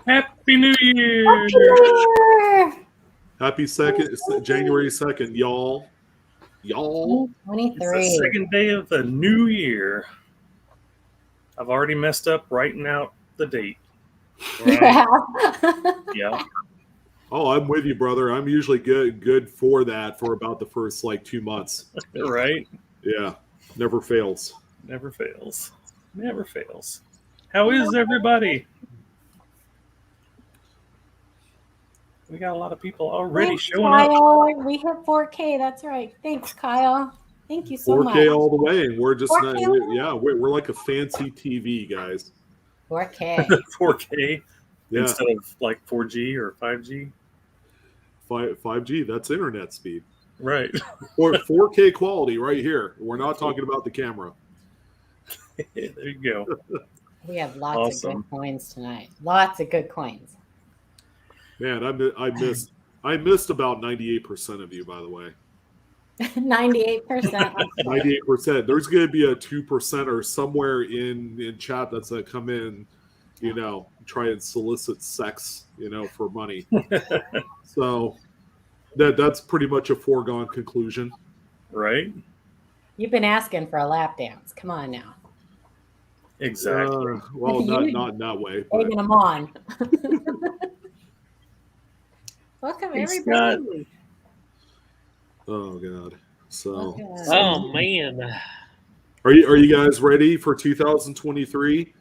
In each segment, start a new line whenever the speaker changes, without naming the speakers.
Happy New Year!
Happy New Year!
Happy January 2nd, y'all. Y'all.
It's
2023.
the second day of the new year. I've already messed up writing out the date.
Yeah.
Yeah.
Oh, I'm with you, brother. I'm usually good for that for about the first 2 months.
Right?
Yeah. Never fails.
Never fails. Never fails. How is everybody? We got a lot of people already
Thanks,
showing up.
Kyle. We hit 4K. That's right. Thanks, Kyle. Thank you so
4K
much.
all the way, and we're just
4K
we're like a fancy TV, guys.
4K.
4K
Yeah.
instead of 4G or 5G.
5G, that's internet speed.
Right.
Or 4K quality right here. We're not talking about the camera.
There you go.
We have lots of
Awesome.
good coins tonight. Lots of good coins.
Man, I missed about 98% of you, by the way.
98%.
98%. There's going to be a 2% or somewhere in chat that's going to come in, try and solicit sex, for money. So that's pretty much a foregone conclusion.
Right?
You've been asking for a lap dance. Come on now.
Exactly.
Well, not in that way. But.
Taking them on. Welcome,
Thanks,
everybody.
Oh God. So.
Oh man.
Are you guys ready for 2023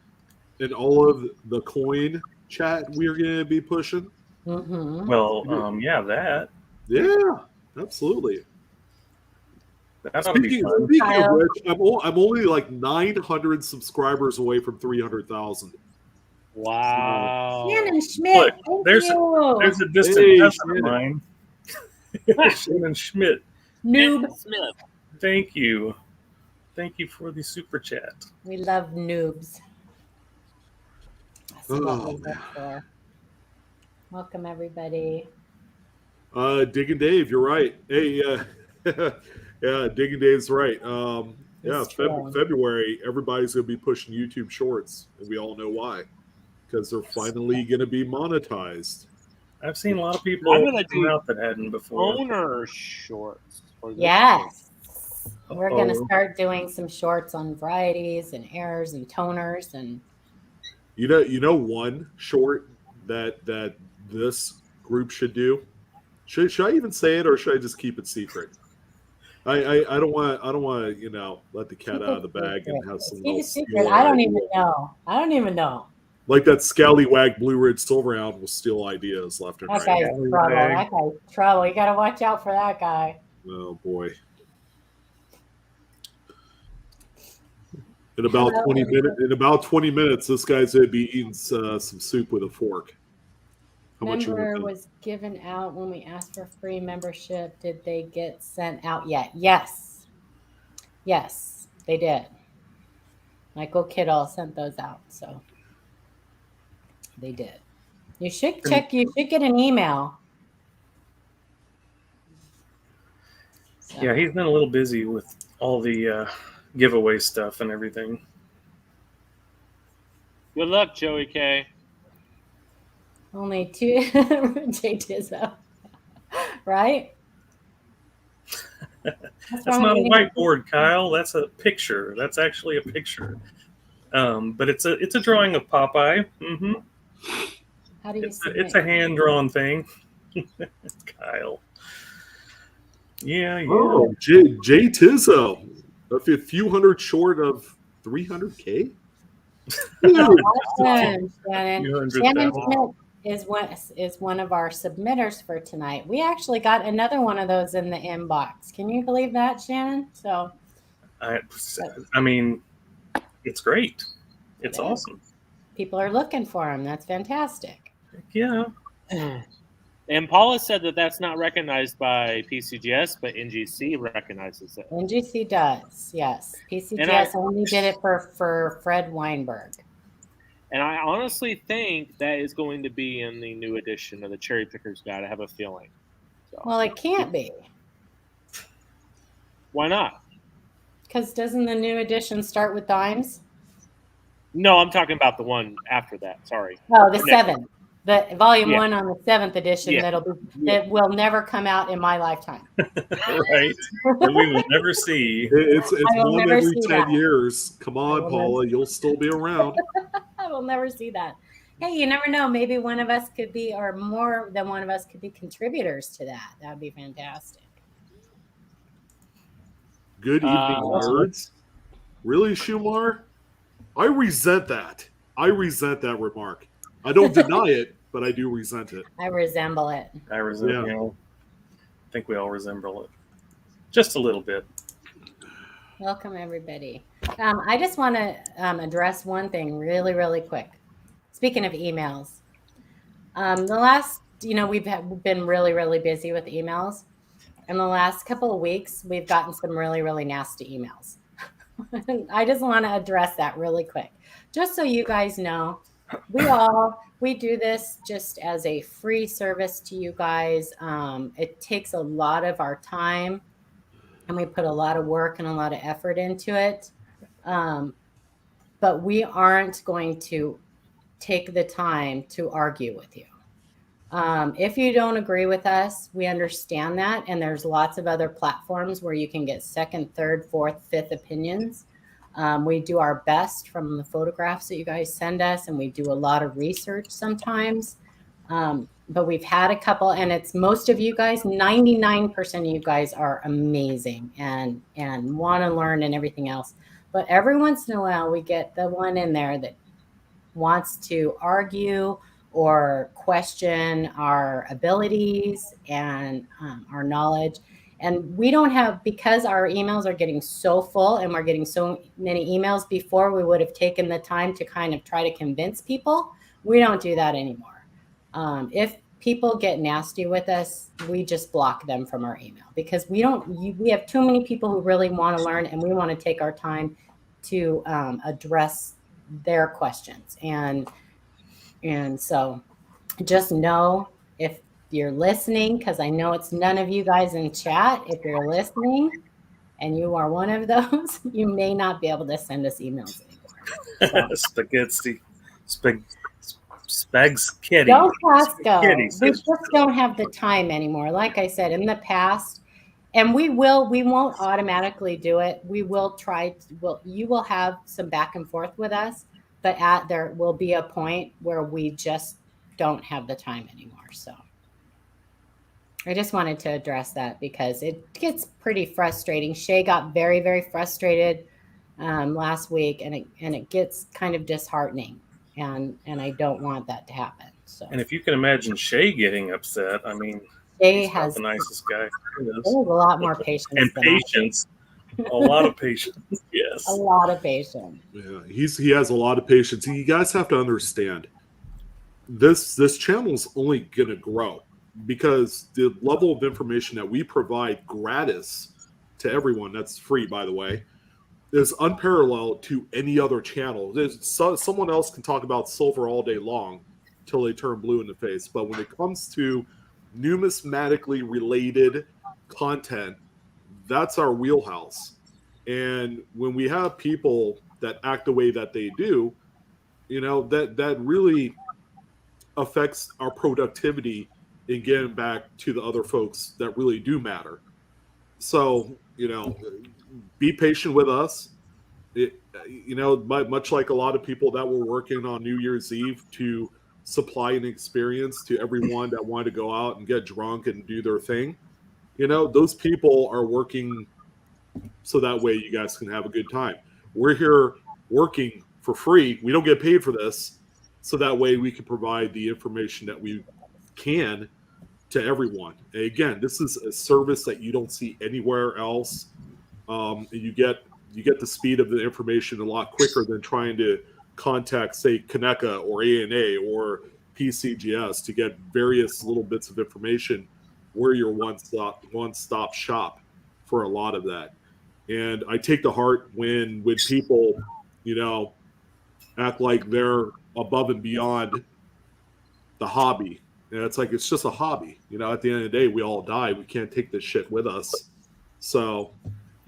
and all of the coin chat we're going to be pushing?
Mm-hmm.
Well, yeah, that.
Yeah, absolutely.
That's gonna be fun.
Speaking of which, I'm only like 900 subscribers away from 300,000.
Wow.
Shannon Schmidt.
Look,
Thank
there's
you.
a distant
Hey,
cousin of
Shannon.
mine. Shannon Schmidt.
Noob.
Smith.
Thank you. Thank you for the super chat.
We love noobs. That's what
Oh,
we look for. Welcome, everybody.
Digging Dave, you're right. Hey, yeah, Digging Dave's right.
It's true.
February, everybody's going to be pushing YouTube Shorts, and we all know why. Because they're finally going to be monetized.
I've seen a lot of people
I'm gonna
come
do
out that hadn't before.
Owner shorts. for this
Yes. We're going to
Uh-oh.
start doing some shorts on varieties and airs and toners. And
You know one short that this group should do? Should I even say it, or should I just keep it secret? I don't want to let the cat out of the bag and have someone
keep it
else
secret.
steal
I
our
don't
idea.
even know.
Like that scallywag Blue Ridge Silverhound will steal ideas left and
That
right.
guy's trouble. That guy's trouble. You got to watch out for that guy.
Oh boy! In about 20 minutes, this guy's gonna be eating some soup with a fork. How much you
Member
want?
was given out when we asked for free membership. Did they get sent out yet? Yes. Yes, they did. Michael Kittle sent those out, so they did. You should check. You should get an email. So,
Yeah, he's been a little busy with all the giveaway stuff and everything.
Good luck, Joey K.
only two. Jay Dizzo, right?
That's not a whiteboard, Kyle. That's a picture. That's actually a picture. But it's a drawing of Popeye. Mm-hmm.
How do you
It's a hand drawn thing. Kyle. Yeah.
Oh, Jay Tizzo, a few hundred short of 300K.
Awesome, Shannon.
200,000.
Shannon Smith is one of our submitters for tonight. We actually got another one of those in the inbox. Can you believe that, Shannon? So,
I mean, it's great. It's awesome.
people are looking for them. That's fantastic.
Yeah.
And Paula said that that's not recognized by PCGS, but NGC recognizes it.
NGC does, yes. PCGS only did it for Fred Weinberg.
And I honestly think that is going to be in the new edition of the Cherry Pickers Guide. I have a feeling. So.
Well, it can't be.
Why not?
Because doesn't the new edition start with dimes?
No, I'm talking about the one after that. Sorry.
Oh, the 7. The volume
Yeah.
1 on the 7th edition
Yeah.
that will never come out in my lifetime.
Right. That we will never see.
It's
I will
one
never
every
see
10
that.
years. Come on,
will
Paula, you'll still be around.
I will never see that. Hey, you never know. Maybe one of us could be, or more than one of us could be contributors to that. That would be fantastic.
Good evening, nerds. Really, Shumar? I resent that. I resent that remark. I don't deny it, but I do resent it.
I resemble it.
I resemble. I think we all resemble it, just a little bit.
Welcome, everybody. I just want to address one thing really, really quick. Speaking of emails, the last, we've been really, really busy with emails. In the last couple of weeks, we've gotten some really, really nasty emails. I just want to address that really quick. Just so you guys know, we do this just as a free service to you guys. It takes a lot of our time, and we put a lot of work and a lot of effort into it. But we aren't going to take the time to argue with you. If you don't agree with us, we understand that. And there's lots of other platforms where you can get second, third, fourth, fifth opinions. We do our best from the photographs that you guys send us, and we do a lot of research sometimes. But we've had a couple, and it's most of you guys, 99% of you guys are amazing and want to learn and everything else. But every once in a while, we get the one in there that wants to argue or question our abilities and our knowledge. And we don't have, because our emails are getting so full and we're getting so many emails, before we would have taken the time to kind of try to convince people. We don't do that anymore. If people get nasty with us, we just block them from our email, because we have too many people who really want to learn, and we want to take our time to address their questions. And so just know, if you're listening, because I know it's none of you guys in chat, if you're listening and you are one of those, you may not be able to send us emails anymore. So.
Spaghetti.
Don't ask go. We just don't have the time anymore. Like I said, in the past, and we won't automatically do it. We will try. You will have some back and forth with us, but there will be a point where we just don't have the time anymore. So I just wanted to address that, because it gets pretty frustrating. Shay got very, very frustrated last week, and it gets kind of disheartening, and I don't want that to happen. So.
And if you can imagine Shay getting upset, I mean,
Shay
has the nicest guy.
There's a lot more patience.
And patience. A lot of patience. Yes.
A lot of patience.
Yeah, he has a lot of patience. You guys have to understand, this channel's only gonna grow, because the level of information that we provide gratis to everyone, that's free, by the way, is unparalleled to any other channel. Someone else can talk about silver all day long till they turn blue in the face, but when it comes to numismatically related content, that's our wheelhouse. And when we have people that act the way that they do, that really affects our productivity in getting back to the other folks that really do matter. So, be patient with us. Much like a lot of people that were working on New Year's Eve to supply an experience to everyone that wanted to go out and get drunk and do their thing, those people are working so that way you guys can have a good time. We're here working for free. We don't get paid for this, so that way we can provide the information that we can to everyone. And again, this is a service that you don't see anywhere else. You get the speed of the information a lot quicker than trying to contact, say, Kaneka or ANA or PCGS to get various little bits of information. We're your one-stop shop for a lot of that. And I take to heart when people, act like they're above and beyond the hobby. And it's like, it's just a hobby. At the end of the day, we all die. We can't take this shit with us. So,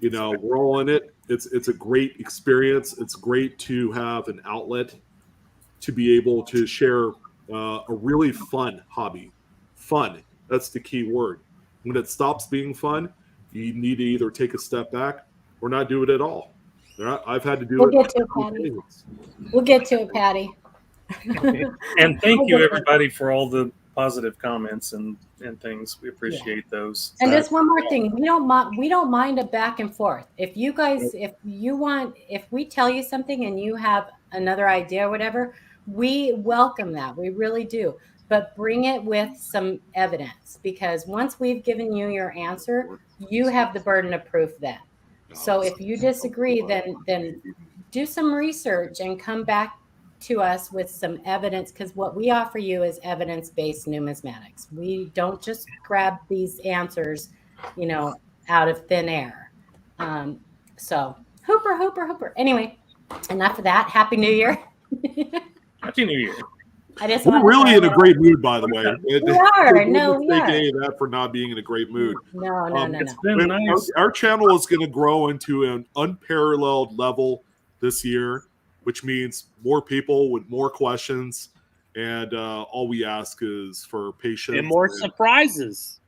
we're all in it. It's a great experience. It's great to have an outlet to be able to share a really fun hobby. Fun. That's the key word. When it stops being fun, you need to either take a step back or not do it at all. I've had to do
We'll
it.
get to it, Patty. We'll get to it, Patty.
And thank you, everybody, for all the positive comments and things. We appreciate those.
And just one more thing, we don't mind a back and forth. If you guys, if we tell you something and you have another idea or whatever, we welcome that. We really do. But bring it with some evidence, because once we've given you your answer, you have the burden of proof then. So if you disagree, then do some research and come back to us with some evidence, because what we offer you is evidence-based numismatics. We don't just grab these answers, out of thin air. So hooper. Anyway, enough of that. Happy New Year.
Happy New Year.
We're really in a great mood, by the way.
We are. No, we are.
Any of that for not being in a great mood.
No.
It's been nice.
Our channel is going to grow into an unparalleled level this year, which means more people with more questions, and all we ask is for patience
and more surprises.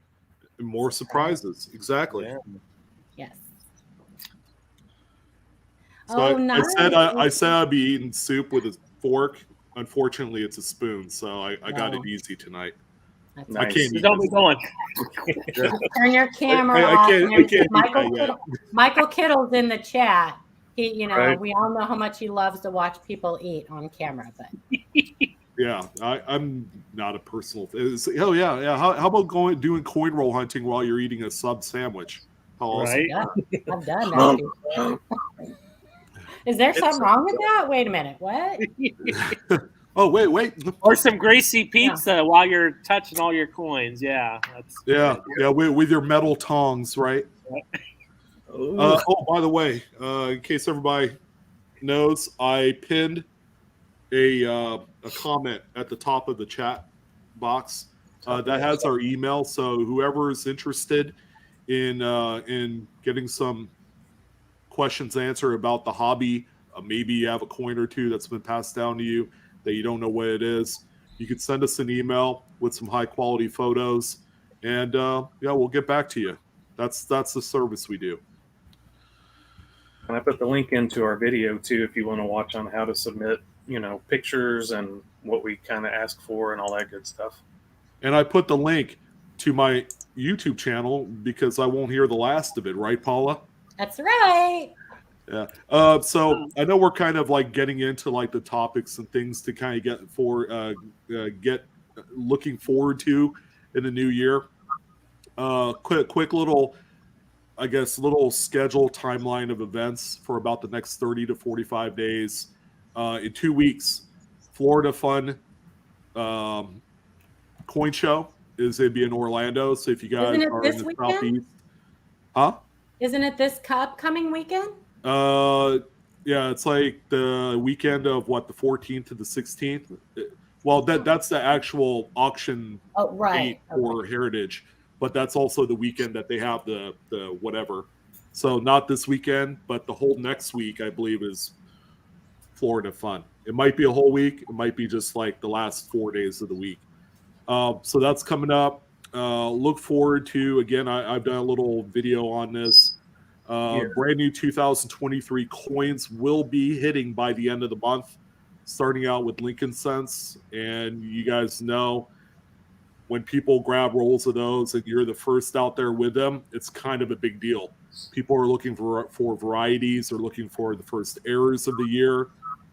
And more surprises, exactly.
Yeah.
Yes.
So
nice.
I said I'd be eating soup with a fork. Unfortunately, it's a spoon, so I got it easy tonight.
That's
Nice.
I can't eat
Don't be going.
Turn your camera
I
off.
can't eat that yet.
Michael Kittle's in the chat. He,
Right.
We all know how much he loves to watch people eat on camera, but
Yeah, I'm not a personal. Oh yeah. How about doing coin roll hunting while you're eating a sub sandwich? How awesome.
Right?
I've done that. Is there something wrong with that? Wait a minute. What?
Oh wait.
Or some Gracie pizza while you're touching all your coins. Yeah.
Yeah. With your metal tongs, right? By the way, in case everybody knows, I pinned a comment at the top of the chat box that has our email. So whoever is interested in getting some questions answered about the hobby, maybe you have a coin or two that's been passed down to you that you don't know what it is, you could send us an email with some high quality photos, and we'll get back to you. That's the service we do.
And I put the link into our video too if you want to watch on how to submit, pictures and what we kind of ask for and all that good stuff.
And I put the link to my YouTube channel because I won't hear the last of it, right, Paula?
That's right.
Yeah. So I know we're kind of like getting into like the topics and things to kind of get looking forward to in the new year. Quick little, I guess, little schedule timeline of events for about the next 30 to 45 days. In 2 weeks, Florida Fun coin show is going to be in Orlando. So if you guys
Isn't it
are
this
in the
weekend?
Southeast, huh?
Isn't it this upcoming weekend?
Yeah, it's like the weekend of the 14th to the 16th. Well, that's the actual auction date for Heritage, but that's also the weekend that they have the whatever. So not this weekend, but the whole next week, I believe, is Florida Fun. It might be a whole week. It might be just like the last 4 days of the week. So that's coming up. Look forward to, again, I've done a little video on this. Brand new 2023 coins will be hitting by the end of the month, starting out with Lincoln Cents. And you guys know when people grab rolls of those and you're the first out there with them, it's kind of a big deal. People are looking for varieties. They're looking for the first errors of the year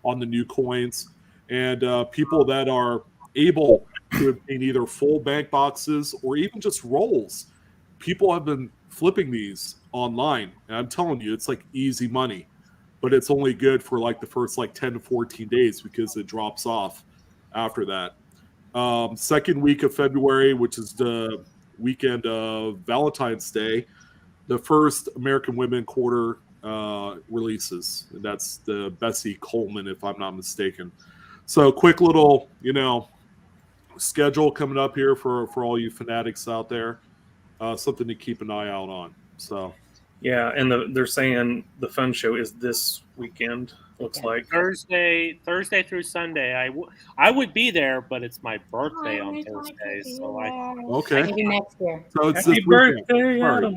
on the new coins. And people that are able to obtain either full bank boxes or even just rolls. People have been flipping these online, and I'm telling you, it's like easy money, but it's only good for like the first 10 to 14 days because it drops off after that. Second week of February, which is the weekend of Valentine's Day, the first American Women quarter releases. And that's the Bessie Coleman, if I'm not mistaken. So quick little, schedule coming up here for all you fanatics out there. Something to keep an eye out on. So,
yeah, and they're saying the fun show is this weekend. Looks
Yeah.
like.
Thursday through Sunday. I would be there, but it's my birthday on
I wish I could
Thursday,
be
so
there.
Okay.
Maybe next year.
So it's
Happy
this weekend.
birthday,
All right.
Adam.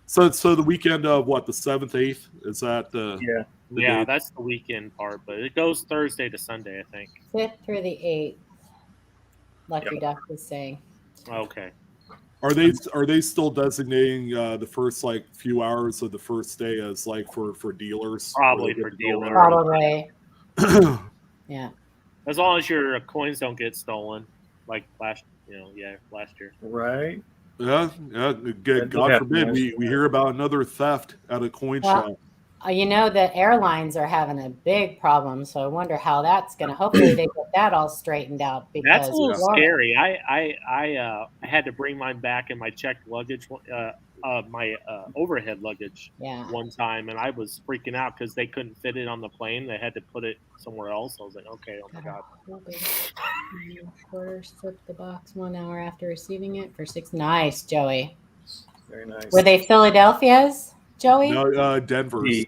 So the weekend of what, the 7th, 8th? Is that the
Yeah.
yeah,
date?
that's the weekend part. But it goes Thursday to Sunday, I think.
5th through the 8th. Lucky Duck is saying.
Okay.
Are they still designating the first like few hours of the first day as like for dealers?
Probably
where they
for
get to go
dealers.
Probably.
around?
Yeah.
As long as your coins don't get stolen, like last year.
Right.
Yeah.
did
God
happen
forbid
last
we
year.
hear about another theft at a coin
Well,
shop.
You know, the airlines are having a big problem, so I wonder how that's going to. Hopefully, they get that all straightened out because
That's a little
Florida-
scary. I had to bring mine back in my checked luggage, my overhead luggage
Yeah.
one time, and I was freaking out because they couldn't fit it on the plane. They had to put it somewhere else. I was like, okay, oh my god.
Quarter slipped the box 1 hour after receiving it for $6. Nice, Joey.
Very nice.
Were they Philadelphia's, Joey?
No, Denver's.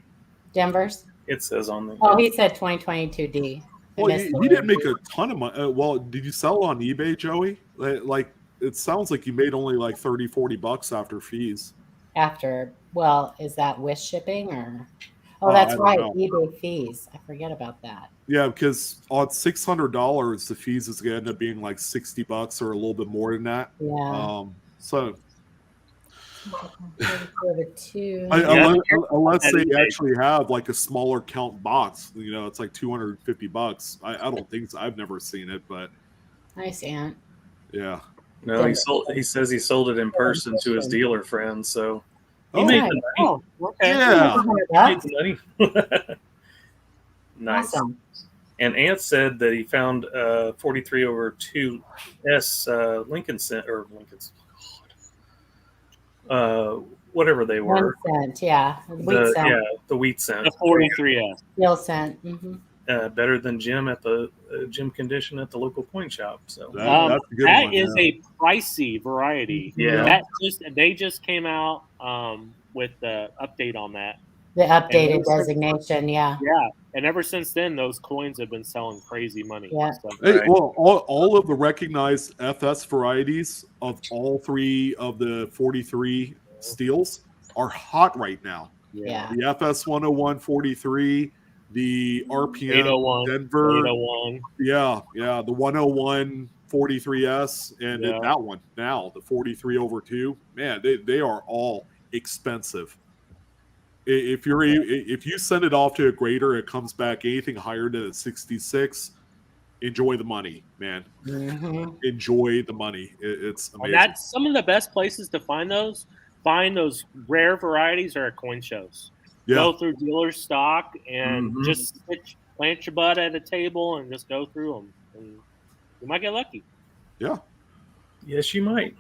Denver's?
It says on the.
Oh, he said 2022D.
Well, he didn't make a ton of money. Well, did you sell on eBay, Joey? Like, it sounds like you made only like $30-$40 after fees.
After, well, is that with shipping or? Oh,
I
that's
don't
right.
know.
eBay fees. I forget about that.
Yeah, because on $600, the fees is going to end up being like $60 or a little bit more than that.
Yeah.
So
Two.
unless they actually have like a smaller count box, it's like $250. I don't think so. I've never seen it, but
Nice, Aunt.
yeah.
No, he says he sold it in person to his dealer friends, so he
Oh,
made
nice.
the money.
Oh,
Okay.
Yeah.
He made the money. Nice.
Awesome.
And Ant said that he found 43 over 2S Lincoln cent or Lincoln's, whatever they were.
1 cent, yeah. Wheat cent.
Yeah, the wheat cent.
The 43S.
Steel cent. Mm-hmm.
Better than Jim at the Jim condition at the local coin shop. So
That's a good
That
one,
is
yeah.
a pricey variety.
Yeah.
They just came out with the update on that.
The updated
And those-
designation, yeah.
Yeah, and ever since then, those coins have been selling crazy money.
Yeah.
So,
Hey,
Right.
well, all of the recognized FS varieties of all 3 of the 43 steels are hot right now.
Yeah.
The FS 101 43, the RPM
801,
Denver,
801.
yeah, the 101 43S, and
Yeah.
that one now, the 43 over 2. Man, they are all expensive. If you send it off to a grader, it comes back anything higher than a 66. Enjoy the money, man.
Mm-hmm.
Enjoy the money. It's
And
amazing.
that's some of the best places to find those. Find those rare varieties are at coin shows.
Yeah.
Go through dealer stock and
Mhm.
just plant your butt at a table and just go through them. And you might get lucky.
Yeah.
yes, you might.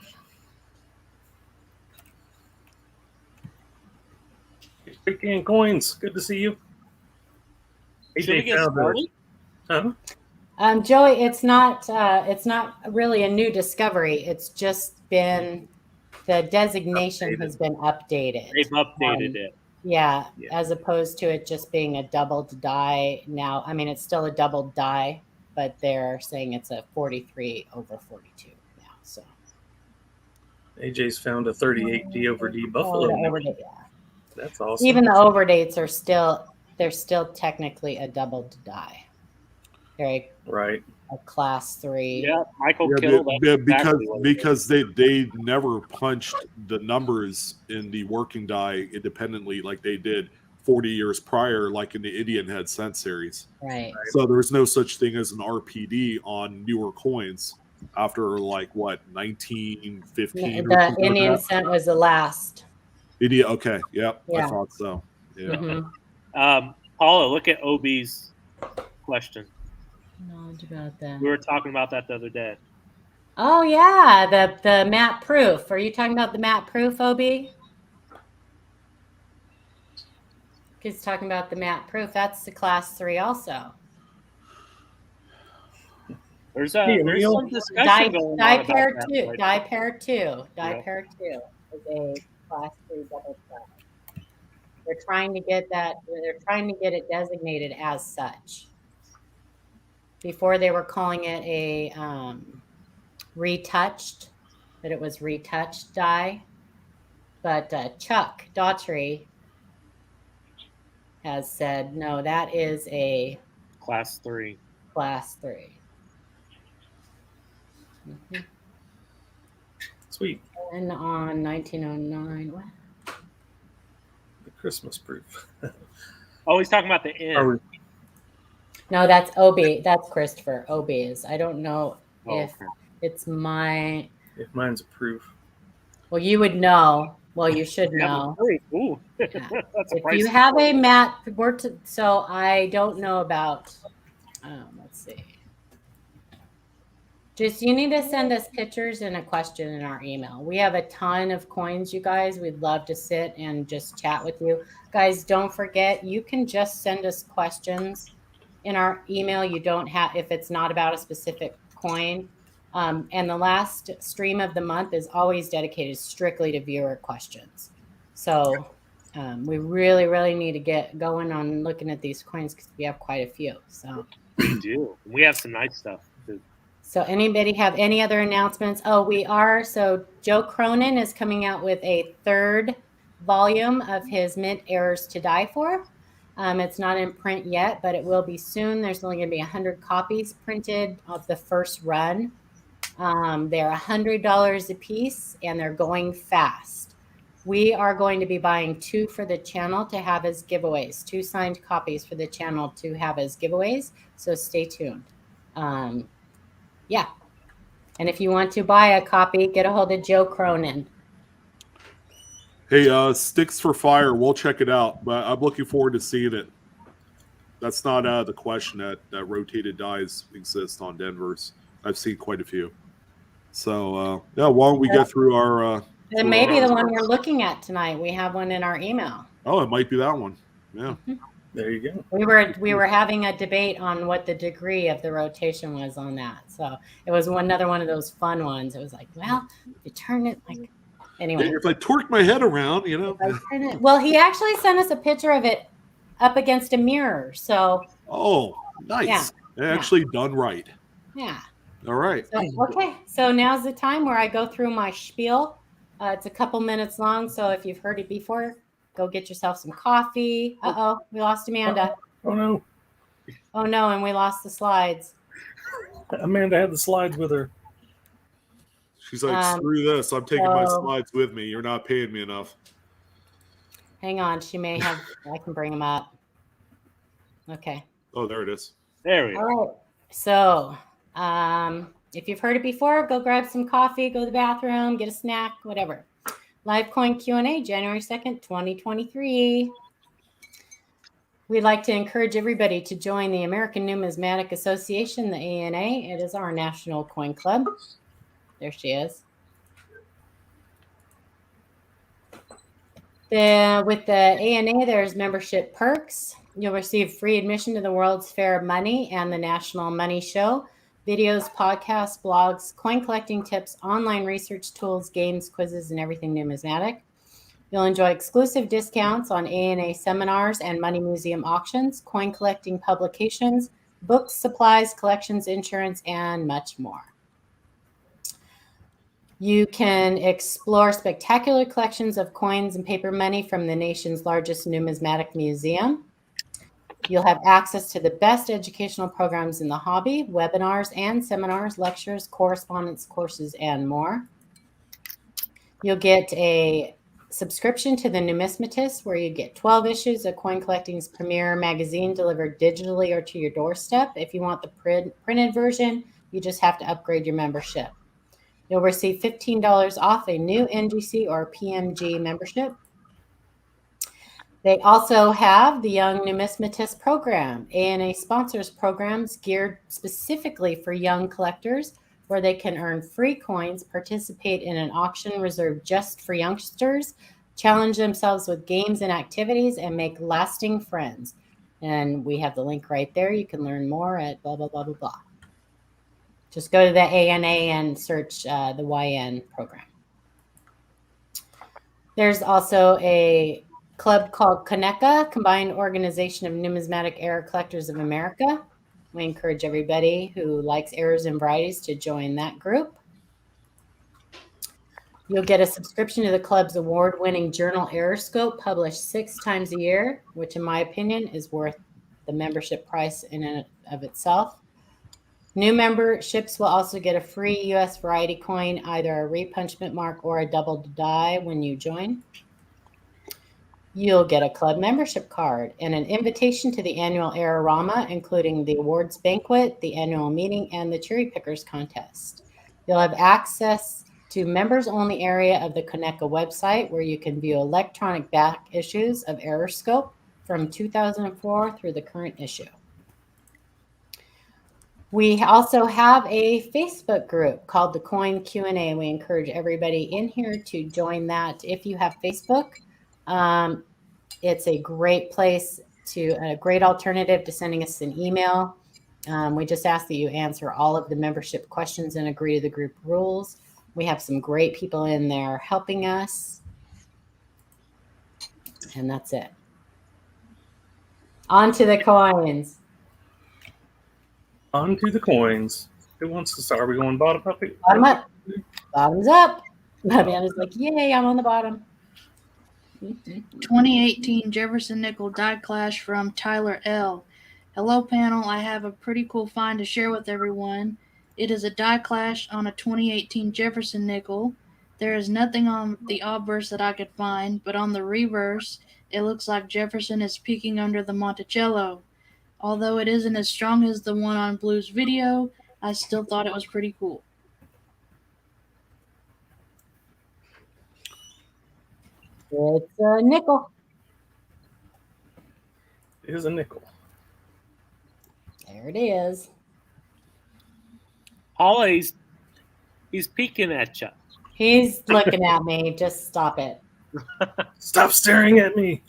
Quick Can Coins, good to see you.
Should we get
found
started?
Huh?
Joey, it's not really a new discovery. It's just been the designation has been updated.
They've updated it.
Yeah,
Yeah.
as opposed to it just being a doubled die now. I mean, it's still a doubled die, but they're saying it's a 43 over 42 now. So
AJ's found a 38D over D Buffalo.
overdate, yeah.
That's awesome.
Even the overdates are still technically a doubled die. They're
right.
a class 3.
Yeah, Michael
Yeah,
Kittle. That's
because
exactly what it is.
because they never punched the numbers in the working die independently like they did 40 years prior, like in the Indian Head Cent series.
Right.
So there's no such thing as an RPD on newer coins after like what 1915. or
The
something
Indian
like that.
cent was the last.
India. Okay. Yep. I
Yeah.
thought so. Yeah.
Mhm.
Paula, look at OB's question.
Knowledge about that.
We were talking about that the other day.
Oh yeah, the map proof. Are you talking about the map proof, OB? He's talking about the map proof. That's the class 3 also.
There's
Hey,
there's
Neil.
some discussion
Die
going on
pair
about that
2.
right
Die
now.
pair 2. Die
Yeah.
pair 2 is a class 3 double die. They're trying to get that. They're trying to get it designated as such. Before they were calling it a retouched, that it was retouched dye. But Chuck Daughtry has said, no, that is a
Class 3.
Class 3. Mm-hmm.
Sweet.
And on 1909, what?
The Christmas proof.
Oh, he's talking about the N.
No, that's OB. That's Christopher. OB is. I don't know if
okay.
it's my.
If mine's a proof.
Well, you would know. Well, you should know.
Ooh.
Yeah.
That's a
If
price.
you have a matte, so I don't know about. Let's see. Just you need to send us pictures and a question in our email. We have a ton of coins, you guys. We'd love to sit and just chat with you. Guys, don't forget, you can just send us questions in our email. You don't have, if it's not about a specific coin. And the last stream of the month is always dedicated strictly to viewer questions. So we really, really need to get going on looking at these coins because we have quite a few. So
We do. We have some nice stuff too.
So anybody have any other announcements? Oh, we are. So Joe Cronin is coming out with a 3rd volume of his Mint Errors to Die For. It's not in print yet, but it will be soon. There's only going to be 100 copies printed of the first run. They're $100 a piece, and they're going fast. We are going to be buying 2 for the channel to have as giveaways, 2 signed copies for the channel to have as giveaways. So stay tuned. Yeah. And if you want to buy a copy, get a hold of Joe Cronin.
Hey, Sticks for Fire, we'll check it out, but I'm looking forward to seeing it. That's not the question that rotated dies exist on Denver's. I've seen quite a few. So, yeah, why don't we get through our...
It may be the one we're looking at tonight. We have one in our email.
Oh, it might be that one. Yeah.
Mm-hmm.
There you go.
We were having a debate on what the degree of the rotation was on that. So it was another one of those fun ones. It was like, well, you turn it like anyway.
If I torque my head around, you know.
Well, he actually sent us a picture of it up against a mirror. So
oh, nice. Yeah. Actually done right.
Yeah.
All right.
So, okay. So now's the time where I go through my spiel. It's a couple minutes long. So if you've heard it before, go get yourself some coffee. Uh-oh, we lost Amanda.
Oh, no.
Oh, no, and we lost the slides.
Amanda had the slides with her.
She's like, screw this. I'm taking my slides with me. You're not paying me enough.
Hang on. She may have, I can bring them up. Okay.
Oh, there it is.
There we go.
All right. So if you've heard it before, go grab some coffee, go to the bathroom, get a snack, whatever. Live Coin Q&A, January 2nd, 2023. We'd like to encourage everybody to join the American Numismatic Association, the ANA. It is our national coin club. There she is. With the ANA, there's membership perks. You'll receive free admission to the World's Fair of Money and the National Money Show. Videos, podcasts, blogs, coin collecting tips, online research tools, games, quizzes, and everything numismatic. You'll enjoy exclusive discounts on ANA seminars and money museum auctions, coin collecting publications, books, supplies, collections, insurance, and much more. You can explore spectacular collections of coins and paper money from the nation's largest numismatic museum. You'll have access to the best educational programs in the hobby, webinars and seminars, lectures, correspondence, courses, and more. You'll get a subscription to the Numismatist, where you get 12 issues of Coin Collecting's premier magazine delivered digitally or to your doorstep. If you want the printed version, you just have to upgrade your membership. You'll receive $15 off a new NGC or PMG membership. They also have the Young Numismatist program. ANA sponsors programs geared specifically for young collectors, where they can earn free coins, participate in an auction reserved just for youngsters, challenge themselves with games and activities, and make lasting friends. And we have the link right there. You can learn more at blah, blah, blah, blah, blah. Just go to the ANA and search the YN program. There's also a club called CONECA, Combined Organization of Numismatic Error Collectors of America. We encourage everybody who likes errors and varieties to join that group. You'll get a subscription to the club's award-winning journal Error Scope, published 6 times a year, which in my opinion is worth the membership price in and of itself. New memberships will also get a free US variety coin, either a repunchment mark or a double die when you join. You'll get a club membership card and an invitation to the annual Errorama, including the awards banquet, the annual meeting, and the cherry pickers contest. You'll have access to members-only area of the CONECA website, where you can view electronic back issues of Error Scope from 2004 through the current issue. We also have a Facebook group called the Coin Q&A. We encourage everybody in here to join that if you have Facebook. It's a great place a great alternative to sending us an email. We just ask that you answer all of the membership questions and agree to the group rules. We have some great people in there helping us. And that's it. On to the coins.
On to the coins. Who wants to start? Are we going bottom up?
Bottom up. Bottoms up. Amanda's like, yay, I'm on the bottom.
2018 Jefferson Nickel Die Clash from Tyler L. Hello, panel. I have a pretty cool find to share with everyone. It is a die clash on a 2018 Jefferson Nickel. There is nothing on the obverse that I could find, but on the reverse, it looks like Jefferson is peeking under the Monticello. Although it isn't as strong as the one on Blue's video, I still thought it was pretty cool.
It's a nickel.
It is a nickel.
There it is.
Always, he's peeking at you.
He's looking at me. Just stop it.
Stop staring at me.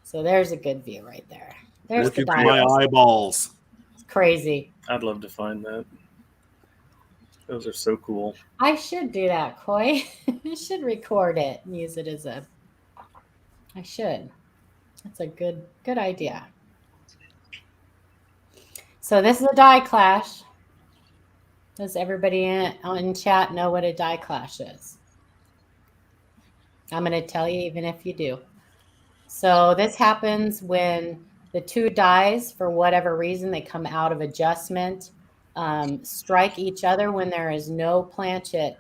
So there's a good view right there. There's
Look
the
into my
diamonds.
eyeballs.
It's crazy.
I'd love to find that. Those are so cool.
I should do that, Coy. I should record it and use it as a. I should. That's a good idea. So this is a die clash. Does everybody in chat know what a die clash is? I'm going to tell you even if you do. So this happens when the two dies, for whatever reason, they come out of adjustment, strike each other when there is no planchet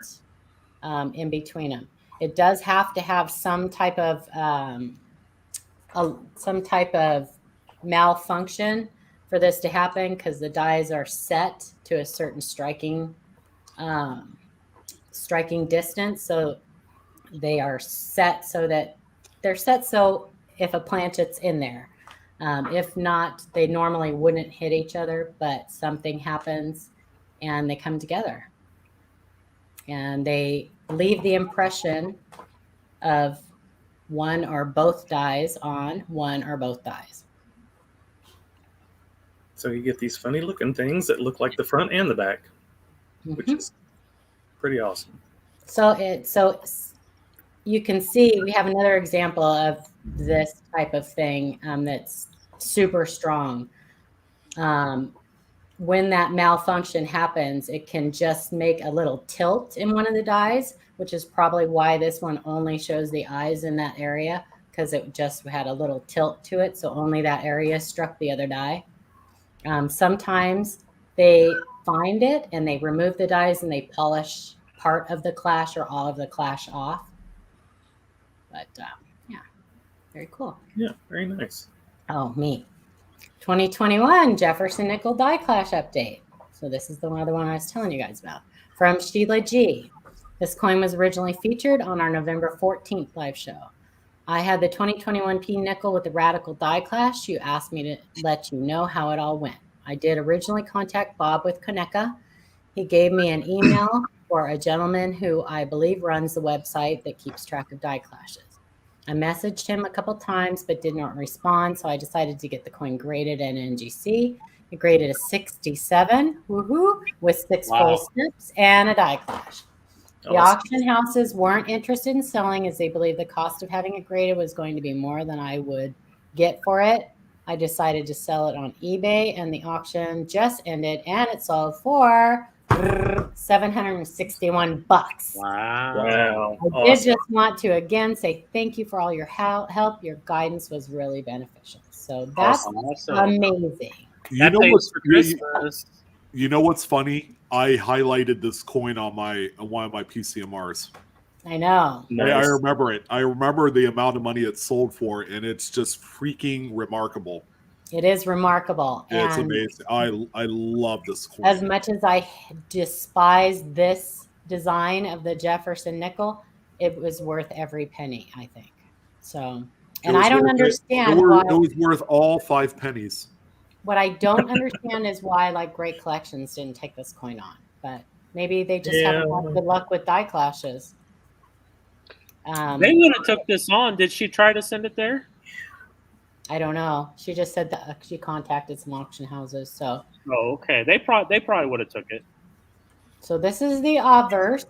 in between them. It does have to have some type of malfunction for this to happen, because the dies are set to a certain striking distance. So they are set so that they're set so if a planchet's in there. If not, they normally wouldn't hit each other, but something happens and they come together. And they leave the impression of one or both dies on one or both dies.
So you get these funny looking things that look like the front and the back, which is pretty awesome.
So you can see we have another example of this type of thing that's super strong. When that malfunction happens, it can just make a little tilt in one of the dies, which is probably why this one only shows the eyes in that area, because it just had a little tilt to it. So only that area struck the other die. Sometimes they find it and they remove the dies and they polish part of the clash or all of the clash off. But yeah, very cool.
Yeah, very nice.
Oh, me. 2021 Jefferson Nickel Die Clash update. So this is the other one I was telling you guys about. From Sheila G. This coin was originally featured on our November 14th live show. I had the 2021 P nickel with the Radical Die Clash. You asked me to let you know how it all went. I did originally contact Bob with CONECA. He gave me an email for a gentleman who I believe runs the website that keeps track of die clashes. I messaged him a couple times but did not respond, so I decided to get the coin graded at NGC. It graded a 67, woohoo, with 6 full snips and a die clash. The auction houses weren't interested in selling as they believed the cost of having it graded was going to be more than I would get for it. I decided to sell it on eBay, and the auction just ended, and it sold for $761.
Wow.
I did just want to again say thank you for all your help. Your guidance was really beneficial. So that's amazing.
You know what's for Christmas? You know what's funny? I highlighted this coin on one of my PCMRs.
I know.
Nice. I remember it. I remember the amount of money it sold for, and it's just freaking remarkable.
It is remarkable.
It's amazing. I love this coin.
As much as I despise this design of the Jefferson nickel, it was worth every penny, I think. So, and I don't understand why
it was worth all 5 pennies.
What I don't understand is why like GreatCollections didn't take this coin on, but maybe they just haven't had good luck with die clashes.
They would have took this on. Did she try to send it there?
I don't know. She just said that she contacted some auction houses. So.
Oh, okay. They probably would have took it.
So this is the obverse,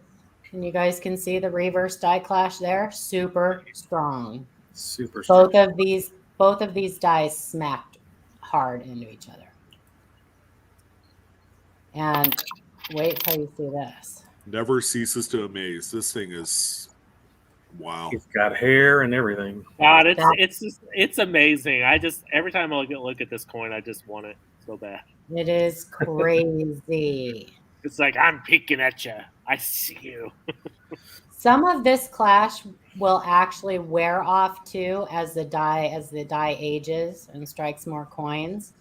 and you guys can see the reverse die clash there. Super strong.
Super strong.
Both of these dies smacked hard into each other. And wait till you see this.
Never ceases to amaze. This thing is wow.
It's got hair and everything.
God, it's amazing. Every time I look at this coin, I just want it so bad.
It is crazy.
It's like I'm peeking at you. I see you.
Some of this clash will actually wear off too as the die ages and strikes more coins.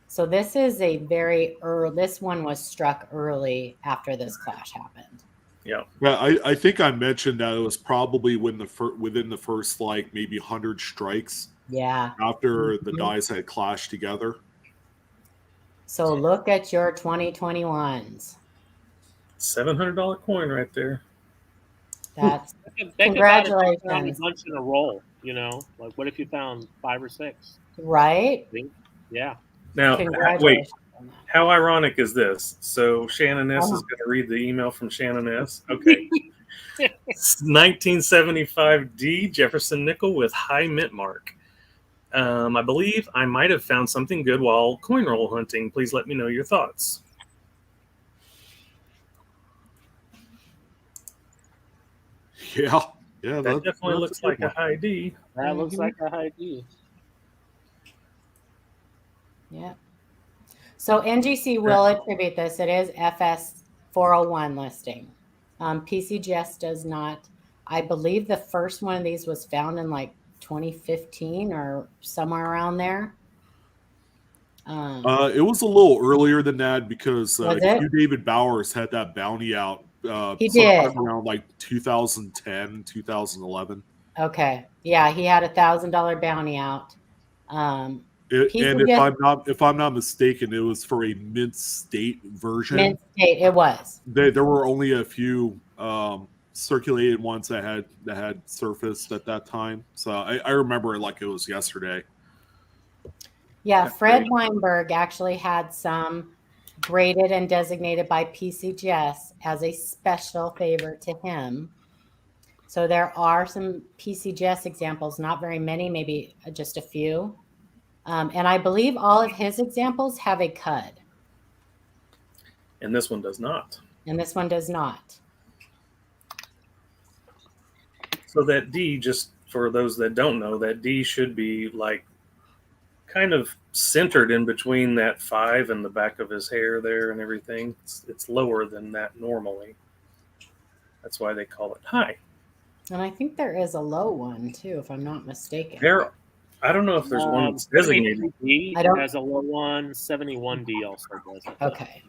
So this is a very early. This one was struck early after this clash happened.
Yeah.
Well, I think I mentioned that it was probably within the first like maybe 100 strikes.
Yeah.
After the dies had clashed together.
So look at your 2021s.
$700 coin right there.
That's
congratulations.
Congratulations.
A bunch in a roll, you know. Like, what if you found 5 or 6?
Right.
Yeah.
Now, wait. How ironic is this? So Shannon S. is going to read the email from Shannon S. Okay. 1975 D Jefferson nickel with high mint mark. I believe I might have found something good while coin roll hunting. Please let me know your thoughts.
Yeah.
That definitely looks like a high D.
That looks like a high D.
Yeah. So NGC will attribute this. It is FS 401 listing. PCGS does not. I believe the first one of these was found in like 2015 or somewhere around there.
It was a little earlier than that because
Hugh
David Bowers had that bounty out.
He did
around like 2010, 2011.
Okay, yeah, he had $1,000 bounty out.
And if I'm not mistaken, it was for a mint state version.
Mint state, it was.
There were only a few circulated ones that had surfaced at that time. So I remember it like it was yesterday.
Yeah, Fred Weinberg actually had some graded and designated by PCGS as a special favor to him. So there are some PCGS examples, not very many, maybe just a few. And I believe all of his examples have a cud.
And this one does not.
And this one does not.
So that D, just for those that don't know, that D should be like kind of centered in between that 5 and the back of his hair there and everything. It's lower than that normally. That's why they call it high.
And I think there is a low one too, if I'm not mistaken.
I don't know if there's one that's designated.
D has a low one. 71D also does.
Okay.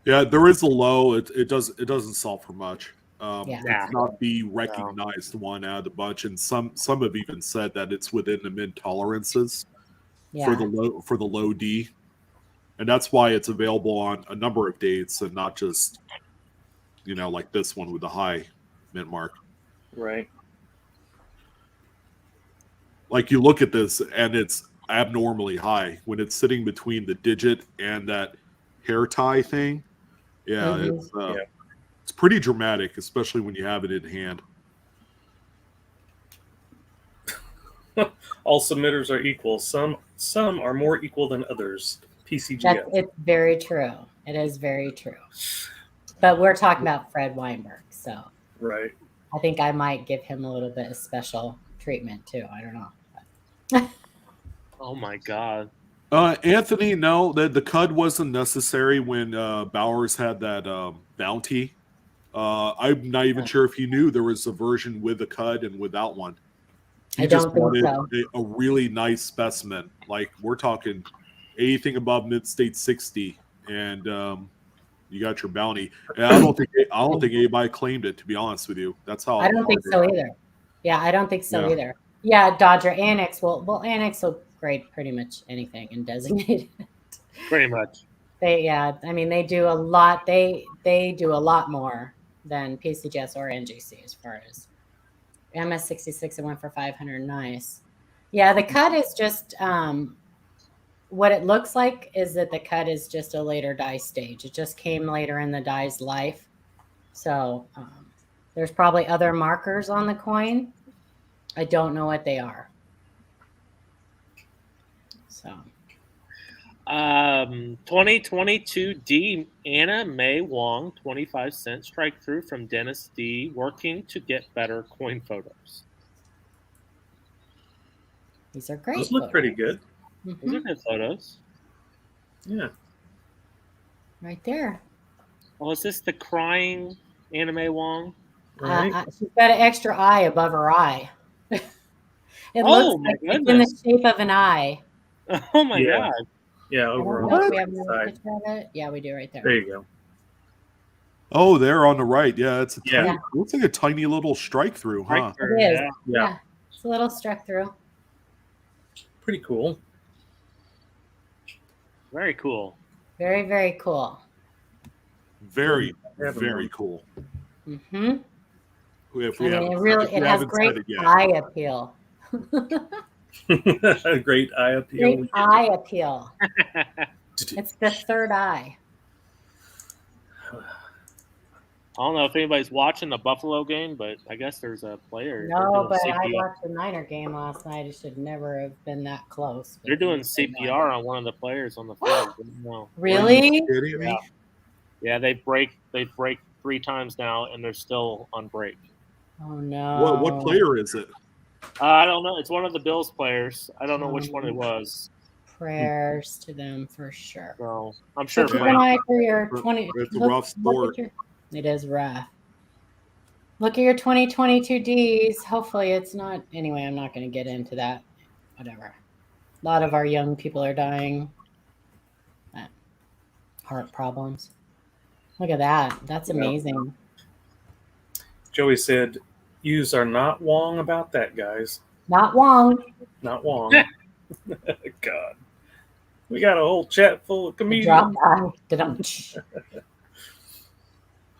Yeah, there is a low. It doesn't solve for much.
Yeah.
It's not the recognized one out of the bunch, and some have even said that it's within the mint tolerances for the low D, and that's why it's available on a number of dates and not just like this one with the high mint mark.
Right. Like
you look at this and it's abnormally high when it's sitting between the digit and that hair tie thing. Yeah, It's pretty dramatic, especially when you have it in hand.
All submitters are equal. Some are more equal than others. PCGS.
It's very true. It is very true. But we're talking about Fred Weinberg, so
Right.
I think I might give him a little bit of special treatment too. I don't know.
Oh my god.
Anthony, no, the CUD wasn't necessary when Bowers had that bounty. I'm not even sure if you knew there was a version with a CUD and without one. He
I
just
don't think
wanted
so.
a really nice specimen. Like we're talking anything above mid-state 60, and you got your bounty. And I don't think anybody claimed it. To be honest with you, that's how
I don't think so either. Yeah, I don't think so either. Yeah, Dodger Annex will Annex will grade pretty much anything and designate it.
Pretty much.
I mean they do a lot. They do a lot more than PCGS or NGC as far as MS66. It went for 500. Nice. Yeah, the cut is just what it looks like is that the cut is just a later dye stage. It just came later in the dye's life. So there's probably other markers on the coin. I don't know what they are. So
2022 D Anna May Wong, 25-cent strike through from Dennis D, working to get better coin photos.
these are great.
Those look
photos.
pretty good.
Those
Mhm.
are good photos.
Yeah.
Right there.
Oh, is this the crying Anna May Wong?
Right.
She's got an extra eye above her eye. It
Oh,
looks
my
like it's in the
goodness.
shape of an eye.
Oh my
Yeah.
god.
Yeah.
I
Over
don't
on
know if
the
we have another
side.
picture of it. Yeah, we do right there.
There you go.
Oh, there on the right. Yeah, it's a
Yeah.
tiny, looks like a tiny little strike through, huh?
Strike through,
It is.
yeah.
Yeah. It's a little struck through.
Pretty cool.
Very cool.
Very, very cool.
Very,
Yeah.
very cool.
Mm-hmm.
If
I
we
mean,
haven't,
it really
if we
it has
haven't
great
said it yet.
eye appeal.
A great eye appeal.
Great eye appeal. It's the third eye.
I don't know if anybody's watching the Buffalo game, but I guess there's a player.
No, but I
CPR.
watched the Niner game last night. It should never have been that close. but
They're doing
it's been
CPR on one of the players on the field. No.
Really?
Are you kidding me?
Yeah, they break 3 times now, and they're still on break.
Oh no.
What player is it?
I don't know. It's one of the Bills players. I don't know which one it was.
Prayers to them for sure.
So I'm sure.
So keep
Yeah.
an eye for your 20.
It's a rough sport.
It is rough. Look at your 2022 Ds. Hopefully it's not. Anyway, I'm not going to get into that. Whatever. A lot of our young people are dying. Heart problems. Look at that. That's amazing.
Joey said, "Yous are not wrong about that, guys.
Not Wong.
Not wrong." God, we got a whole chat full of comedians.
Drop eye. Da-dum-tsh.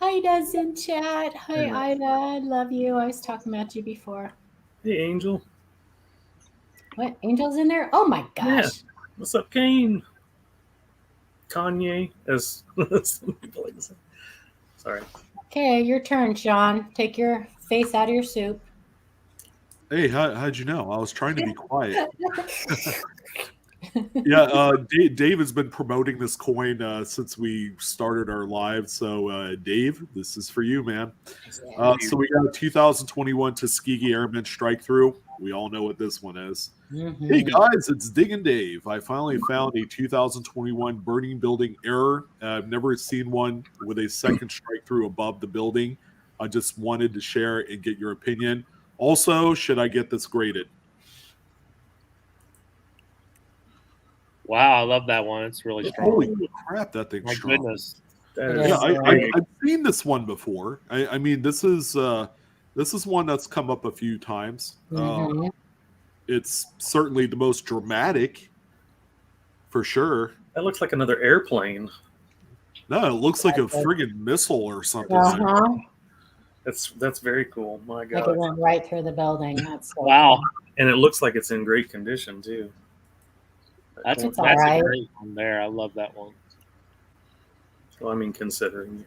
Hi, Ida's in chat. Hi,
Yeah.
Ida. I love you. I was talking about you before.
Hey, Angel.
What? Angel's in there? Oh my gosh.
Yeah. What's up, Kane? Kanye, as some people like to say. Sorry.
Okay, your turn, Sean. Take your face out of your soup.
Hey, how'd you know? I was trying to be quiet. Yeah, Dave has been promoting this coin since we started our live. So, Dave, this is for you, man. So we got a 2021 Tuskegee Airman strike through. We all know what this one is.
Mhm.
Hey guys, it's Diggin' Dave. I finally found a 2021 burning building error. I've never seen one with a second strike through above the building. I just wanted to share and get your opinion. Also, should I get this graded?
Wow, I love that one. It's really strong.
Holy crap, that thing's
My
strong.
goodness.
That
It
is
Yeah,
is.
great.
I've seen this one before. I mean, this is one that's come up a few times.
Mhm.
It's certainly the most dramatic, for sure.
That looks like another airplane.
No, it looks like a friggin' missile or something.
Uh-huh.
That's very cool. My
Like
God.
it went right through the building. That's so
Wow.
cool.
And it looks like it's in great condition too.
That's
It's
a
all right.
great one there. I love that one.
Well, I mean, considering,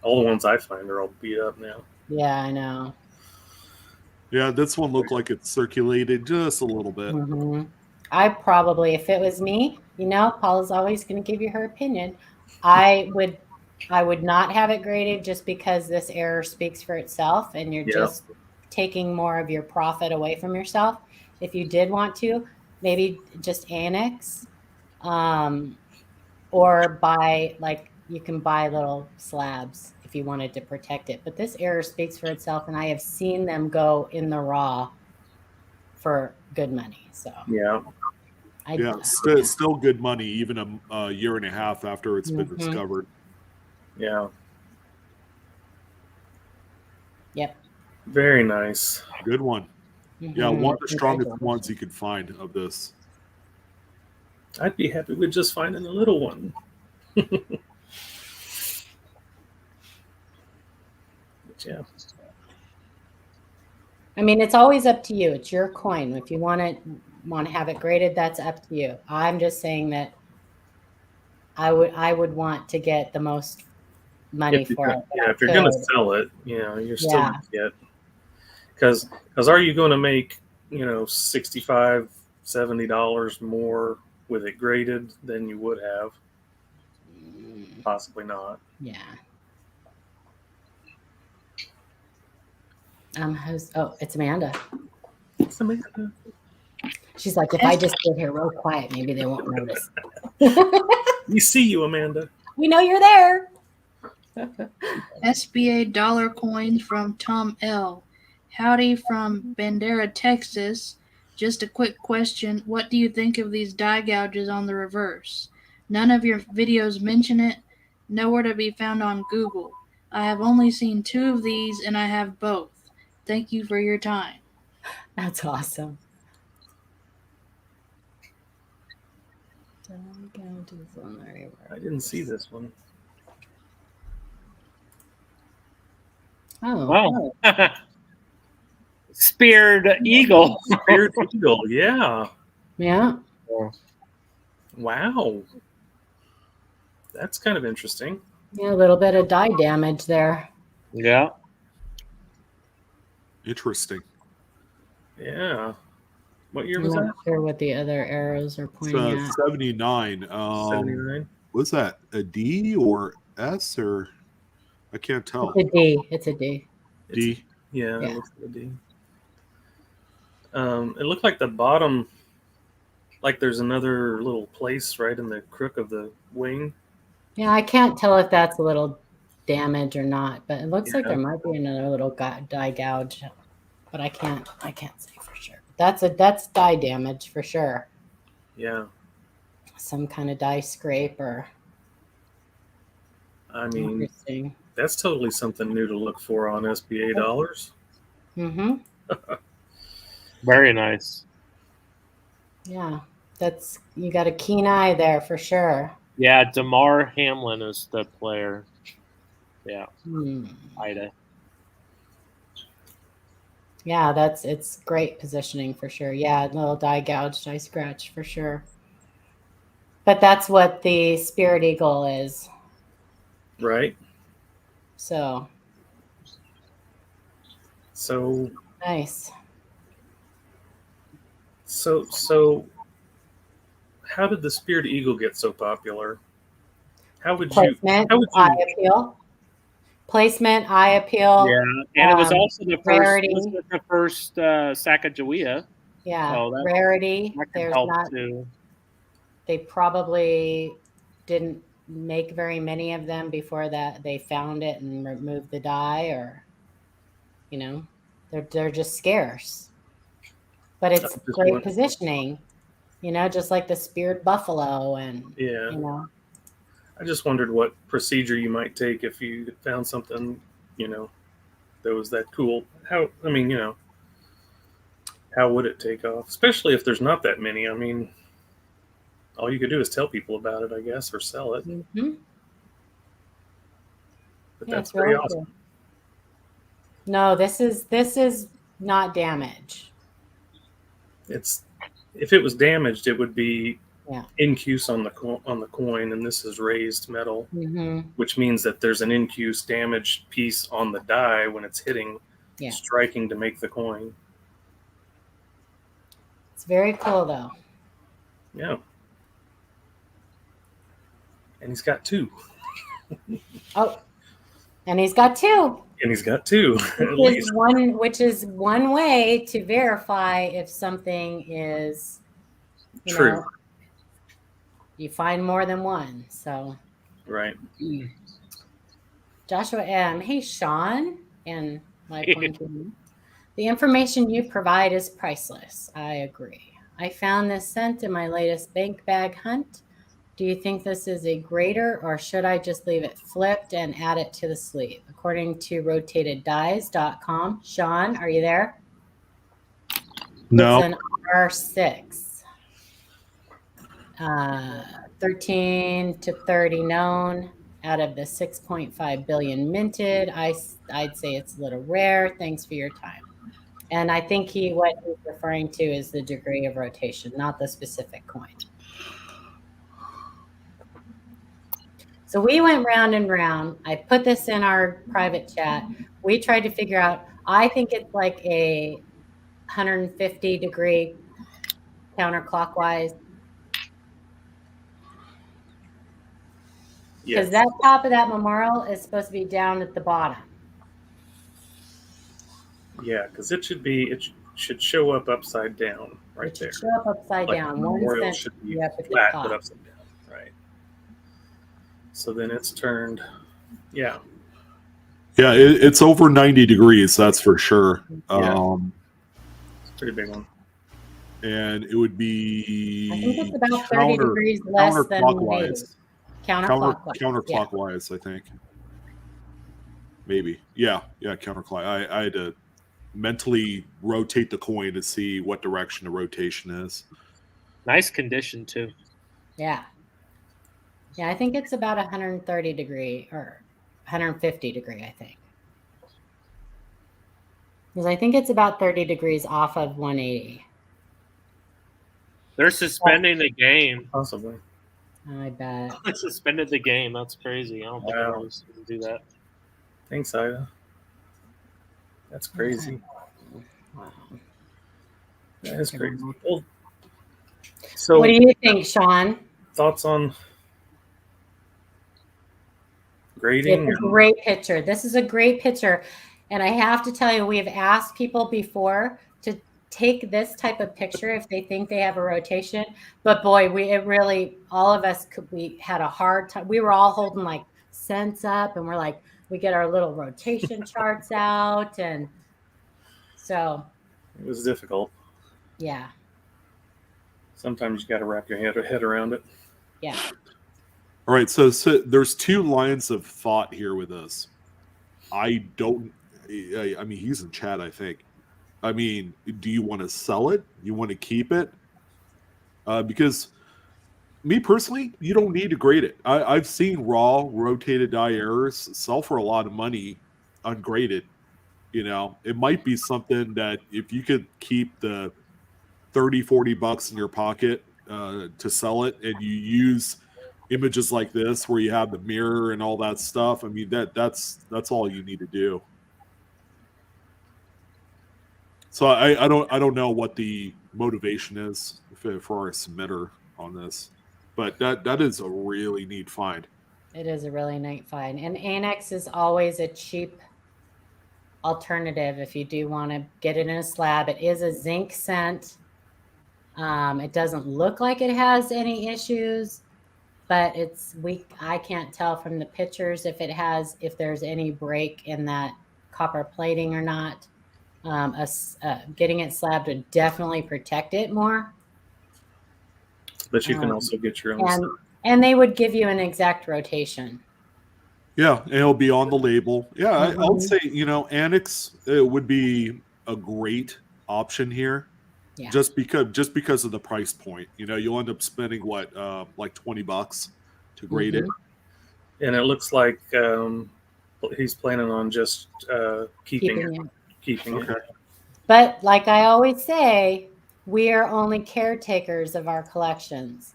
All the ones I find are all beat up now.
Yeah, I know.
Yeah, this one looked like it circulated just a little bit.
Mm-hmm. I probably, if it was me, Paula's always going to give you her opinion. I would not have it graded just because this error speaks for itself, and you're just taking more of your profit away from yourself. If you did want to, maybe just annex, or buy, like, you can buy little slabs if you wanted to protect it. But this error speaks for itself, and I have seen them go in the raw for good money. So
Yeah.
Still good money, even a year and a half after it's been discovered.
Yeah.
Yep.
Very nice.
Good one. Yeah, one of the strongest ones you could find of this.
I'd be happy with just finding a little one. Yeah.
I mean, it's always up to you. It's your coin. If you want to have it graded, that's up to you. I'm just saying that I would want to get the most money for it.
Yeah, if you're going to sell it, you're still going to get, because are you going to make $65, $70 more with it graded than you would have? Possibly not.
Yeah. It's Amanda.
It's Amanda.
She's like, if I just sit here real quiet, maybe they won't notice.
We see you, Amanda.
We know you're there.
SBA dollar coins from Tom L. Howdy from Bandera, Texas. Just a quick question. What do you think of these die gouges on the reverse? None of your videos mention it. Nowhere to be found on Google. I have only seen 2 of these, and I have both. Thank you for your time.
That's awesome.
I didn't see this one.
Oh.
Wow. Speared eagle.
Speared eagle, yeah.
Yeah.
Wow. That's kind of interesting.
Yeah, a little bit of dye damage there.
Yeah.
Interesting.
Yeah. What year was
I'm
that?
not sure what the other arrows are pointing at.
79.
79.
Was that a D or S, or I can't tell.
It's a D. It's a D.
D.
Yeah, it looks like a D. It looked like the bottom, like there's another little place right in the crook of the wing.
Yeah, I can't tell if that's a little damage or not, but it looks like there might be another little dye gouge, but I can't say for sure. That's dye damage for sure.
Yeah.
Some kind of dye scrape or.
I mean, that's totally something new to look for on SBA dollars.
Mm-hmm.
Very nice.
Yeah, you got a keen eye there for sure.
Yeah, DeMar Hamlin is the player. Yeah. Ida.
Yeah, it's great positioning for sure. Yeah, a little dye gouge, dye scratch for sure. But that's what the Spirit Eagle is.
Right.
So nice.
So how did the Spirit Eagle get so popular?
Placement, eye appeal. Placement, eye appeal.
Yeah, and it was also the first Sacagawea.
Yeah,
so
rarity.
There's not.
They probably didn't make very many of them before that they found it and removed the dye, or they're just scarce. But it's great positioning, just like the speared buffalo and
I just wondered what procedure you might take if you found something, that was that cool. How would it take off? Especially if there's not that many. I mean, all you could do is tell people about it, I guess, or sell it.
Mm-hmm.
But that's pretty awesome.
Cool. No, this is not damage.
If it was damaged, it would be
Yeah.
incuse on the coin, and this is raised metal,
Mm-hmm.
which means that there's an incuse damaged piece on the die when it's hitting,
Yeah.
striking to make the coin.
It's very cool though.
Yeah. And he's got two.
Oh, and he's got two.
And he's got two, at
Which
least.
is one way to verify if something is, you
True.
know, you find more than one. So
Right.
Joshua M. Hey, Sean, and my point. The information you provide is priceless. I agree. I found this scent in my latest bank bag hunt. Do you think this is a grater, or should I just leave it flipped and add it to the sleeve? According to rotateddies.com. Sean, are you there?
No.
It's an R6. 13 to 30 known out of the 6.5 billion minted. I'd say it's a little rare. Thanks for your time. And I think what he's referring to is the degree of rotation, not the specific coin. So we went round and round. I put this in our private chat. We tried to figure out, I think it's like a 150 degree counterclockwise. Because that top of that memorial is supposed to be down at the bottom.
Yeah, because it should show up upside down right there.
It should show up upside down.
The memorial should be flat but upside down. Right. So then it's turned, yeah.
Yeah, it's over 90 degrees, that's for sure.
Yeah. It's a pretty big one.
And it would be,
I think it's about 30 degrees less than
counterclockwise.
Counterclockwise,
I think. Maybe. Yeah, counterclockwise. I had to mentally rotate the coin to see what direction the rotation is.
Nice condition too.
Yeah. Yeah, I think it's about 130 degree or 150 degree, I think. Because I think it's about 30 degrees off of 180.
They're suspending the game.
Possibly.
I bet.
They suspended the game. That's crazy. I don't think I was going to do that.
Thanks, Ida. That's crazy.
Wow.
That is crazy. Well, so
what do you think, Sean?
Thoughts on grading?
It's a great picture. This is a great picture. And I have to tell you, we have asked people before to take this type of picture if they think they have a rotation. But boy, all of us we had a hard time. We were all holding like cents up, and we're like, we get our little rotation charts out. And so
it was difficult.
Yeah.
Sometimes you got to wrap your head around it.
Yeah.
All right. So there's two lines of thought here with this. I mean, he's in chat, I think. I mean, do you want to sell it? You want to keep it? Because me personally, you don't need to grade it. I've seen raw rotated die errors sell for a lot of money ungraded. You know, it might be something that if you could keep the $30-40 in your pocket to sell it, and you use images like this where you have the mirror and all that stuff, I mean, that's all you need to do. So I don't know what the motivation is for our submitter on this, but that is a really neat find.
It is a really neat find, and Annex is always a cheap alternative if you do want to get it in a slab. It is a zinc scent. It doesn't look like it has any issues, but I can't tell from the pictures if there's any break in that copper plating or not. Getting it slabbed would definitely protect it more.
But you can also get your own.
And they would give you an exact rotation.
Yeah, and it'll be on the label. Yeah, I would say, Annex would be a great option here. Yeah. Just because of the price point. You'll end up spending like $20 to grade it.
And it looks like he's planning on just keeping it. Okay.
But like I always say, we are only caretakers of our collections.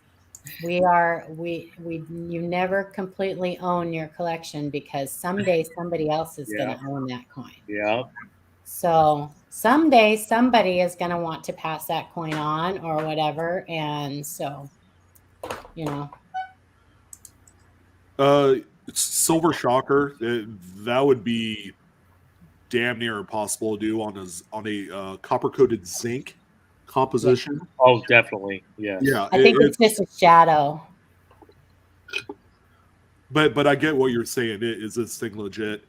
You never completely own your collection because someday somebody else is
Yeah.
going to own that coin.
Yeah.
So someday somebody is going to want to pass that coin on or whatever. And so, you know.
Silver Shocker, that would be damn near impossible to do on a copper coated zinc composition.
Oh, definitely. Yes.
Yeah,
I think it's just a shadow.
But I get what you're saying. Is this thing legit?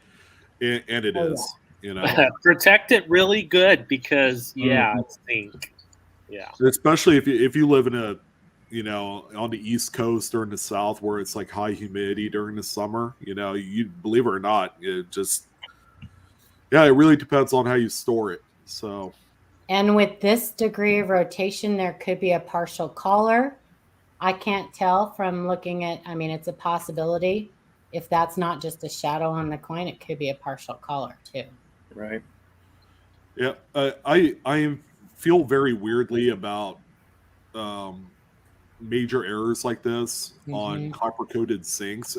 And it is.
Yeah.
You know,
Protect it really good because it's zinc. Yeah.
Especially if you live in a, you know, on the East Coast or in the South where it's like high humidity during the summer. You know, you believe it or not, it just it really depends on how you store it. So.
And with this degree of rotation, there could be a partial collar. I can't tell from looking at, I mean, it's a possibility. If that's not just a shadow on the coin, it could be a partial collar too.
Right.
Yeah. I feel very weirdly about major errors like this on copper coated zincs.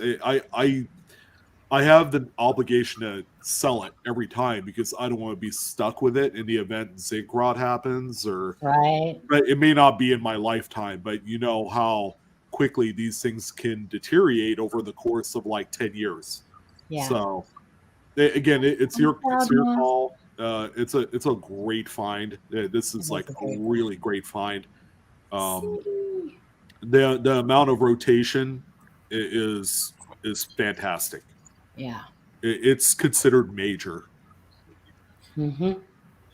I have the obligation to sell it every time because I don't want to be stuck with it in the event zinc rot happens, or
right.
But it may not be in my lifetime, but you know how quickly these things can deteriorate over the course of like 10 years.
Yeah.
So again, it's your call. It's a great find. This is like a really great find. The amount of rotation is fantastic.
Yeah.
It's considered major.
Mm-hmm.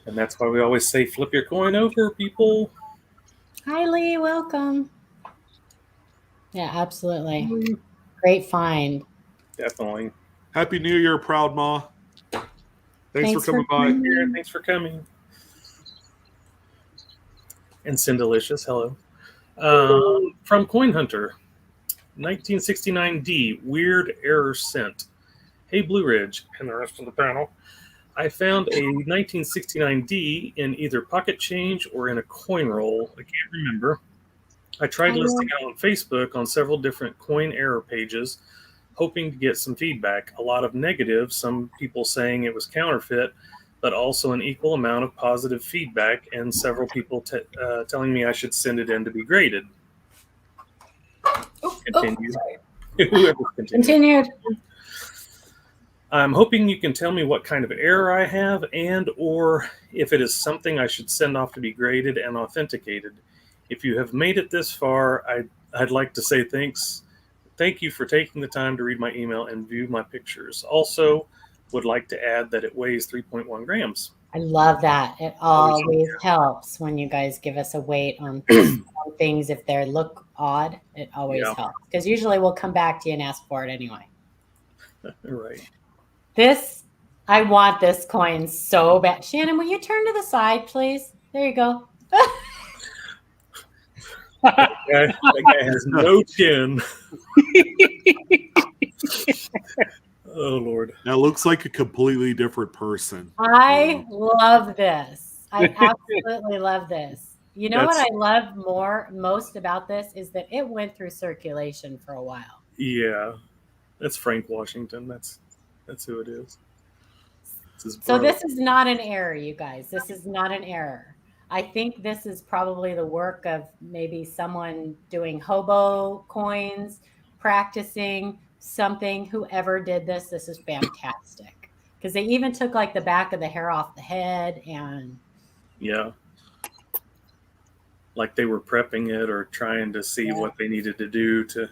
And that's why we always say flip your coin over, people.
Hi, Lee. Welcome. Yeah, absolutely. Great find.
Definitely.
Happy New Year, Proud Ma. Thanks for coming by.
Yeah, thanks for coming. And Cindelicious, hello. From Coin Hunter, 1969D, weird error sent. Hey, Blue Ridge, and the rest of the panel. I found a 1969D in either pocket change or in a coin roll. I can't remember. I tried listing it on Facebook on several different coin error pages, hoping to get some feedback. A lot of negative, some people saying it was counterfeit, but also an equal amount of positive feedback, and several people telling me I should send it in to be graded. Continue. Whoever
Continued.
I'm hoping you can tell me what kind of error I have and or if it is something I should send off to be graded and authenticated. If you have made it this far, I'd like to say thanks. Thank you for taking the time to read my email and view my pictures. Also, would like to add that it weighs 3.1 grams.
I love that. It always helps when you guys give us a weight on things. If they look odd, it always helps. Because usually we'll come back to you and ask for it anyway.
Right.
I want this coin so bad. Shannon, will you turn to the side, please? There you go.
That guy has no chin. Oh, Lord.
That looks like a completely different person.
I love this. I absolutely love this. You know what I love most about this is that it went through circulation for a while.
Yeah. That's Frank Washington. That's who it is.
So this is not an error, you guys. This is not an error. I think this is probably the work of maybe someone doing hobo coins, practicing something. Whoever did this is fantastic. Because they even took like the back of the hair off the head and
like they were prepping it or trying to see what they needed to do to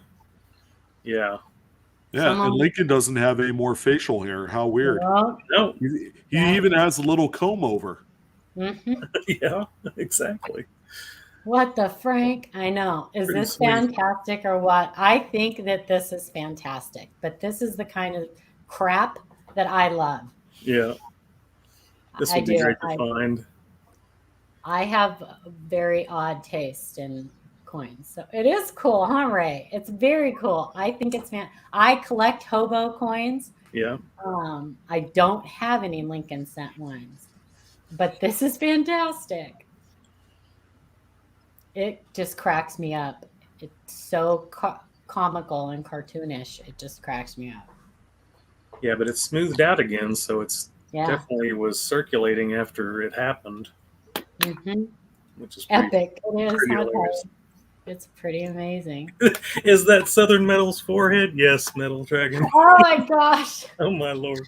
and Lincoln doesn't have any more facial hair. How weird.
No.
He even has a little comb over.
Mm-hmm.
Yeah, exactly.
What the Frank? I know. Is this fantastic or what? I think that this is fantastic, but this is the kind of crap that I love.
Yeah. This would be great to find.
I have a very odd taste in coins. So it is cool, huh, Ray? It's very cool. I think it's I collect hobo coins.
Yeah.
I don't have any Lincoln cent ones, but this is fantastic. It just cracks me up. it's so comical and cartoonish. It just cracks me up.
Yeah, but it's smoothed out again, so it's
Yeah.
definitely was circulating after it happened,
Mm-hmm.
which is pretty,
Epic. It is.
pretty
I'll tell
hilarious.
you. It's pretty amazing.
Is that Southern Metal's forehead? Yes, Metal Dragon.
Oh my gosh.
Oh my lord.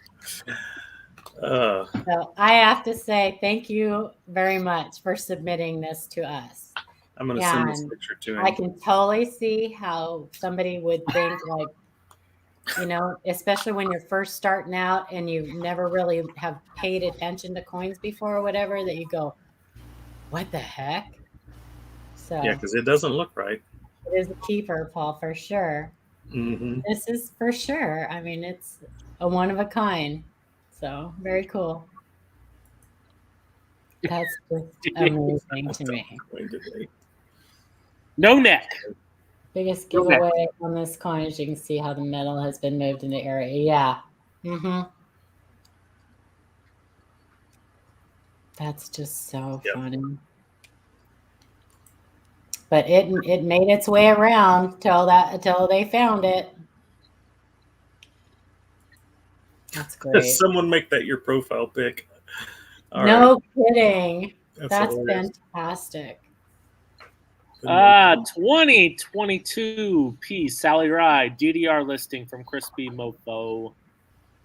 So I have to say thank you very much for submitting this to us.
I'm going to send this
And
picture to him.
I can totally see how somebody would think, like, you know, especially when you're first starting out and you never really have paid attention to coins before or whatever, that you go, what the heck? So
Yeah, because it doesn't look right.
it is a keeper, Paul, for sure.
Mm-hmm.
This is for sure. I mean, it's a one of a kind. So very cool. That's just amazing to me.
No neck.
Biggest giveaway on this coin, as you can see how the metal has been moved in the area. Yeah. Mm-hmm. That's just so funny. But it made its way around until they found it. That's great.
Someone make that your profile pic. All
no
right.
kidding. That's
hilarious.
fantastic.
2022 P Sally Ride DDR listing from Crispy Mofo.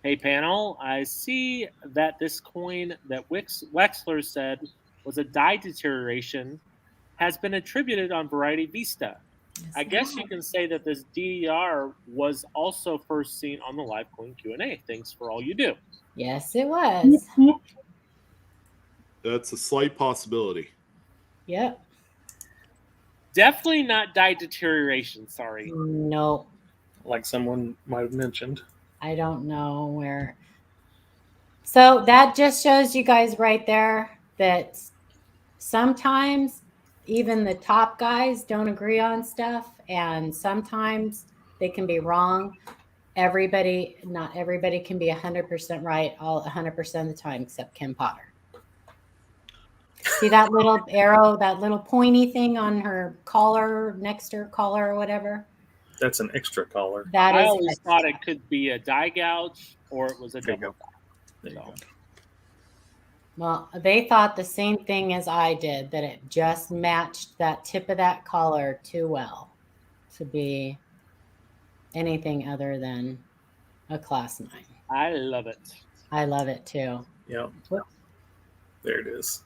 Hey panel, I see that this coin that Wexler said was a die deterioration has been attributed on Variety Vista. I guess you can say that this DDR was also first seen on the live coin Q&A. Thanks for all you do.
Yes, it was.
That's a slight possibility.
Yep.
Definitely not die deterioration, sorry.
Nope.
Like someone might have mentioned.
I don't know where. So that just shows you guys right there that sometimes even the top guys don't agree on stuff, and sometimes they can be wrong. Not everybody can be 100% right all 100% of the time, except Kim Potter. See that little arrow, that little pointy thing on her collar, next to her collar or whatever?
That's an extra collar.
That
I
is
always
extra.
thought it could be a die gouge or it was a
There you
double
go. There you go.
Well, they thought the same thing as I did, that it just matched that tip of that collar too well to be anything other than a class 9.
I love it.
I love it too.
Yeah.
What?
There it is.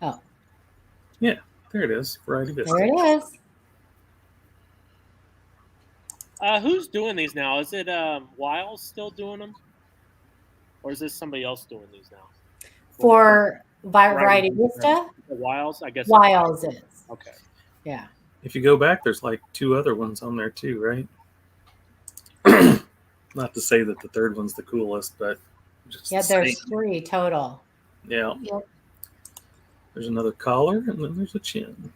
Oh.
Yeah, there it is. Variety Vista.
There it is.
Who's doing these now? Is it Wiles still doing them? Or is this somebody else doing these now?
For Variety Vista,
Wiles, I guess.
Wiles is.
Okay.
Yeah.
If you go back, there's like 2 other ones on there too, right? Not to say that the third one's the coolest, but just
Yeah, there's 3 total.
Yeah.
Yep.
There's another collar, and then there's a chin.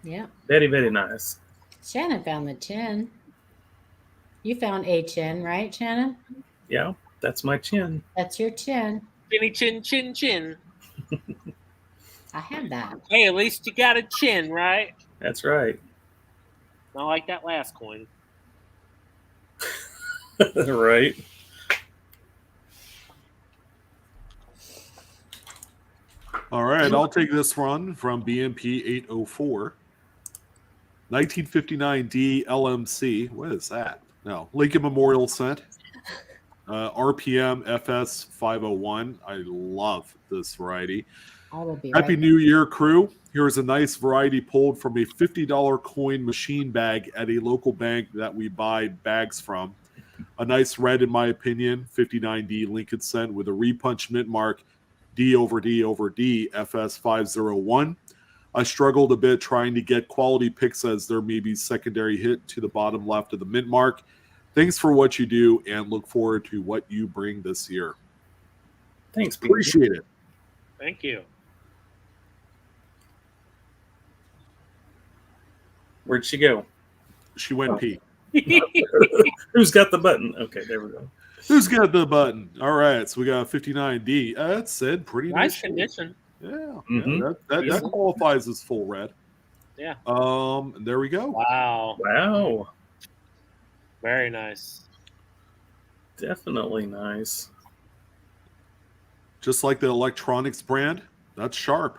Yeah.
Very, very nice.
Shannon found the chin. You found a chin, right, Shannon?
Yeah, that's my chin.
That's your chin.
Chinny chin chin chin.
I have that.
Hey, at least you got a chin, right?
That's right.
Not like that last coin.
Right.
All right, I'll take this one from BMP 804. 1959D LMC. What is that? No. Lincoln Memorial Cent. RPM FS 501. I love this variety.
I will be
Happy
right
New Year, crew. Here's a nice variety pulled from a $50 coin machine bag at a local bank that we buy bags from. A nice red, in my opinion, 59D Lincoln Cent with a repunch mint mark, D over D over D, FS 501. I struggled a bit trying to get quality picks as there may be secondary hit to the bottom left of the mint mark. Thanks for what you do and look forward to what you bring this year.
Thanks, Pete.
Appreciate it.
Thank you.
Where'd she go?
She went pee.
Who's got the button? Okay, there we go.
Who's got the button? All right, so we got 59D. That said, pretty
Nice
nice.
condition.
Yeah,
Mhm.
yeah, that qualifies as full red.
Yeah.
There we go.
Wow.
Wow.
Very nice.
Definitely nice.
Just like the electronics brand, that's sharp.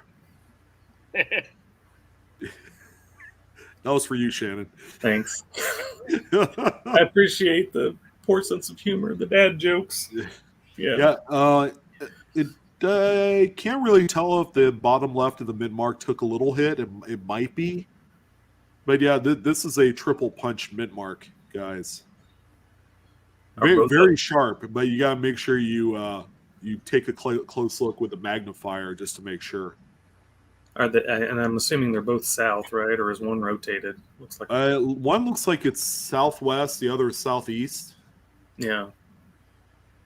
That was for you, Shannon.
Thanks. I appreciate the poor sense of humor, the dad jokes. Yeah.
Yeah, I can't really tell if the bottom left of the mid mark took a little hit. It might be, but yeah, this is a triple punch mid mark, guys.
Are
Very
both
very sharp, but you gotta make sure you take a close look with a magnifier just to make sure.
and I'm assuming they're both south, right? Or is one rotated? Looks like.
One looks like it's southwest, the other is southeast.
Yeah.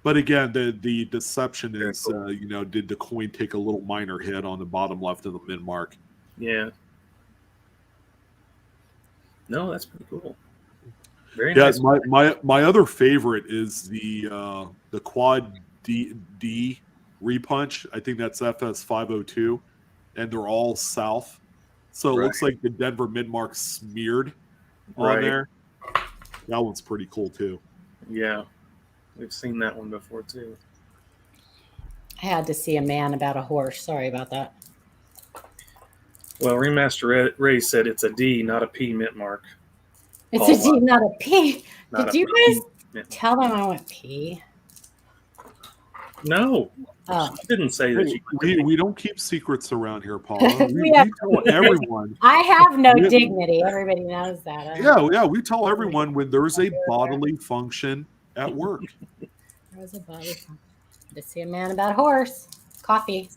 But again, the deception
Very
is,
cool.
did the coin take a little minor hit on the bottom left of the mid mark?
Yeah. No, that's pretty cool. Very
Yeah,
nice.
my other favorite is the quad D repunch. I think that's FS 502, and they're all south. So it looks like the Denver mid mark smeared on there. That one's pretty cool too.
Yeah. We've seen that one before too.
I had to see a man about a horse. Sorry about that.
Well, Remaster Ray said it's a D, not a P mint mark.
It's a D, not a P.
Not
Did
a
you
P
guys
mint.
tell them I went P?
No.
Oh.
She didn't say that
We don't keep secrets around here, Paula. We
have-
tell everyone.
I have no dignity. Everybody knows that.
Yeah, we tell everyone when there's a bodily function at work.
There was a body. To see a man about a horse. Coffee.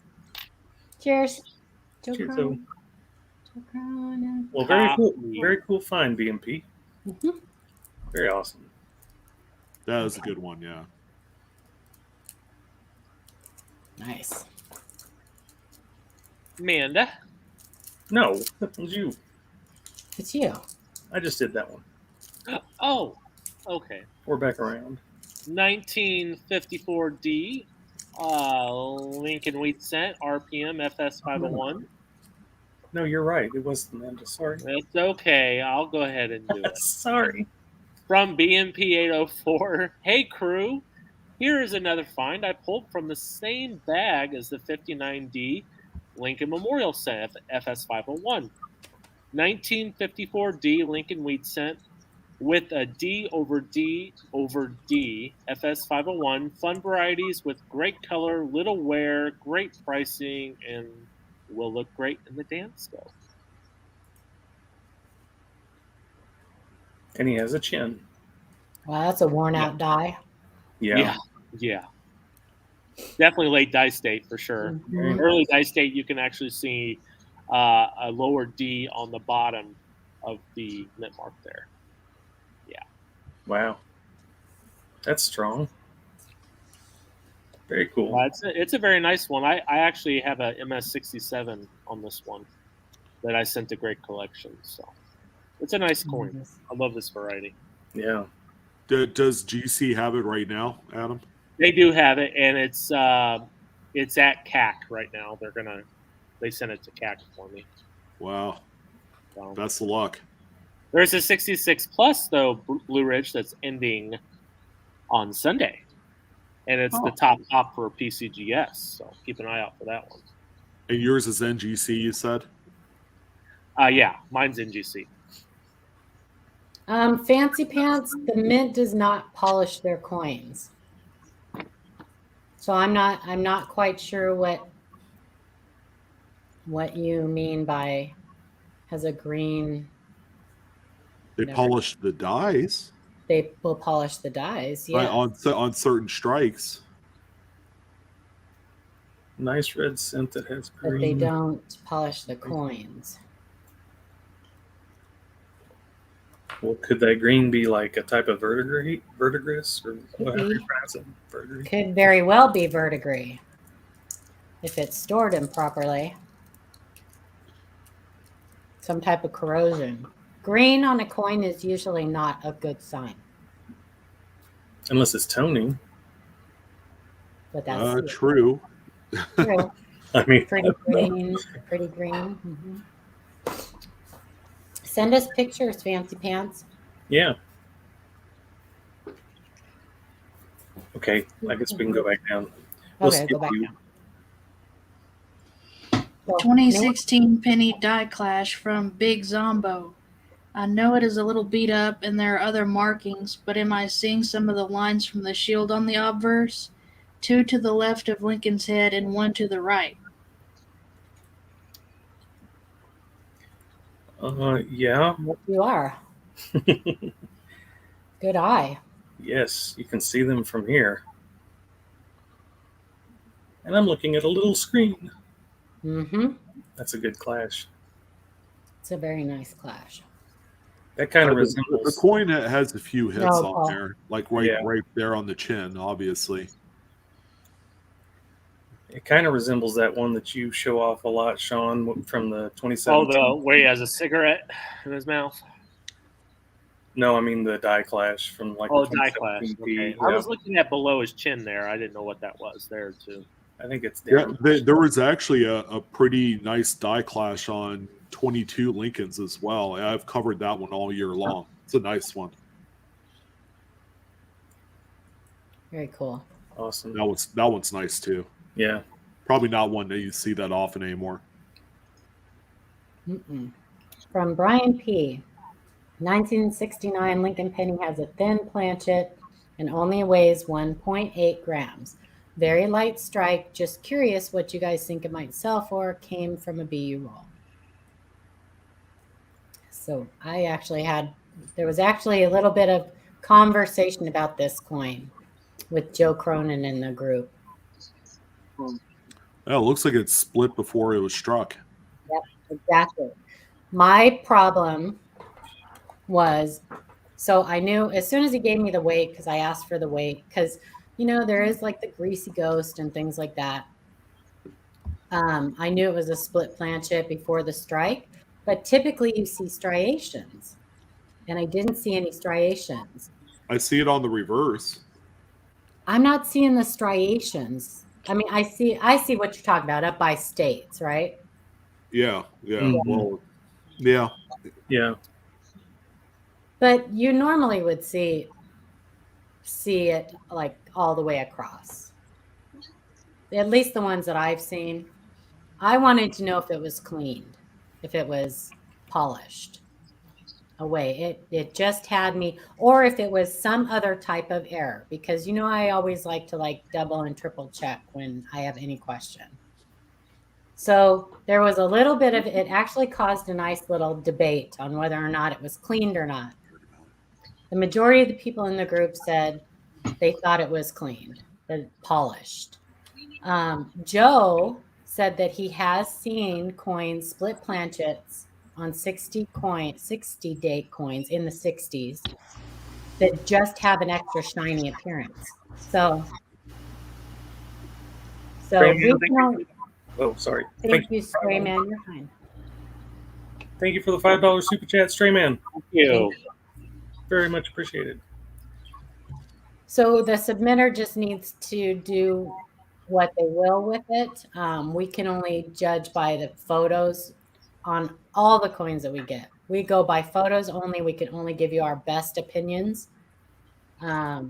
Cheers.
Cheers.
Joe
Well, very cool find, BMP.
Mm-hmm.
Very awesome.
That was a good one, yeah.
Nice.
Amanda.
No, that was you.
It's you.
I just did that one.
Oh, okay.
We're back around.
1954D, Lincoln Wheat Cent, RPM, FS 501.
No, you're right. It was Amanda. Sorry.
It's okay. I'll go ahead and do it.
Sorry.
From BMP 804, hey crew, here is another find I pulled from the same bag as the 59D Lincoln Memorial Cent, FS 501. 1954D Lincoln Wheat Cent with a D over D over D, FS 501, fun varieties with great color, little wear, great pricing, and will look great in the dance though.
And he has a chin.
Well, that's a worn out die.
Yeah.
Definitely late dice date for sure.
Mhm.
Early dice date, you can actually see a lower D on the bottom of the mint mark there. Yeah.
Wow. That's strong. Very cool.
It's a very nice one. I actually have a MS67 on this one that I sent to GreatCollections. So it's a nice coin. I love this variety.
Yeah.
Does GC have it right now, Adam?
They do have it, and it's at CAC right now. They sent it to CAC for me.
Wow.
So,
best of luck.
There's a 66 plus though, Blue Ridge, that's ending on Sunday, and it's the top for PCGS. So keep an eye out for that one.
And yours is NGC, you said?
Yeah, mine's NGC.
Fancy Pants, the mint does not polish their coins. So I'm not quite sure what you mean by has a green.
They polish the dies.
They will polish the dies, yeah.
On certain strikes.
Nice red cent that has green.
But they don't polish the coins.
Well, could that green be like a type of verdigris or whatever you pronounce it? Verdigris?
Could very well be verdigris if it's stored improperly. Some type of corrosion. Green on a coin is usually not a good sign.
Unless it's toning.
But that's
True.
true.
I mean,
Pretty green. Pretty green. Send us pictures, Fancy Pants.
yeah. Okay, I guess we can go back down. We'll
Okay,
skip
go back
you.
down. So,
2016 penny die clash from Big Zombo. I know it is a little beat up and there are other markings, but am I seeing some of the lines from the shield on the obverse? 2 to the left of Lincoln's head and 1 to the right.
Yeah.
Yes, you are. Good eye.
Yes, you can see them from here. And I'm looking at a little screen. That's a good clash.
It's a very nice clash.
That kind of
The
resembles.
coin has a few hits
No,
on
Paul.
there, like right
Yeah.
right there on the chin, obviously.
It kind of resembles that one that you show off a lot, Sean, from the 2017.
Oh, where he has a cigarette in his mouth.
No, I mean the die clash from like.
Oh,
the
die clash.
2017
Okay.
P.
I
Yeah,
was looking at below his chin there. I didn't know what that was there too.
I think it's
Yeah,
down.
there was actually a pretty nice die clash on 22 Lincolns as well. I've covered that one all year long. It's a nice one.
Very cool.
Awesome.
That one's nice too.
Yeah.
Probably not one that you see that often anymore.
From Brian P. 1969 Lincoln penny has a thin planchet and only weighs 1.8 grams. Very light strike. Just curious what you guys think it might sell for. Came from a BU roll. So there was actually a little bit of conversation about this coin with Joe Cronin in the group.
Oh, it looks like it split before it was struck.
Yep, exactly. My problem was, so I knew as soon as he gave me the weight, because I asked for the weight, because, there is like the greasy ghost and things like that. I knew it was a split planchet before the strike, but typically you see striations, and I didn't see any striations.
I see it on the reverse.
I'm not seeing the striations. I mean, I see what you're talking about up by states, right?
Yeah.
Mhm.
Well, yeah.
Yeah.
But you normally would see it like all the way across. At least the ones that I've seen. I wanted to know if it was cleaned, if it was polished away. It just had me, or if it was some other type of error, because I always like to double and triple check when I have any question. So there was a little bit of it actually caused a nice little debate on whether or not it was cleaned or not. The majority of the people in the group said they thought it was cleaned, that polished. Joe said that he has seen coins, split planchets on 60 date coins in the 60s that just have an extra shiny appearance. So
Oh, sorry.
Thank you, Strayman. You're fine.
Thank you for the $5 super chat, Strayman.
Thank you.
Very much appreciated.
So the submitter just needs to do what they will with it. We can only judge by the photos on all the coins that we get. We go by photos only. We can only give you our best opinions.
Are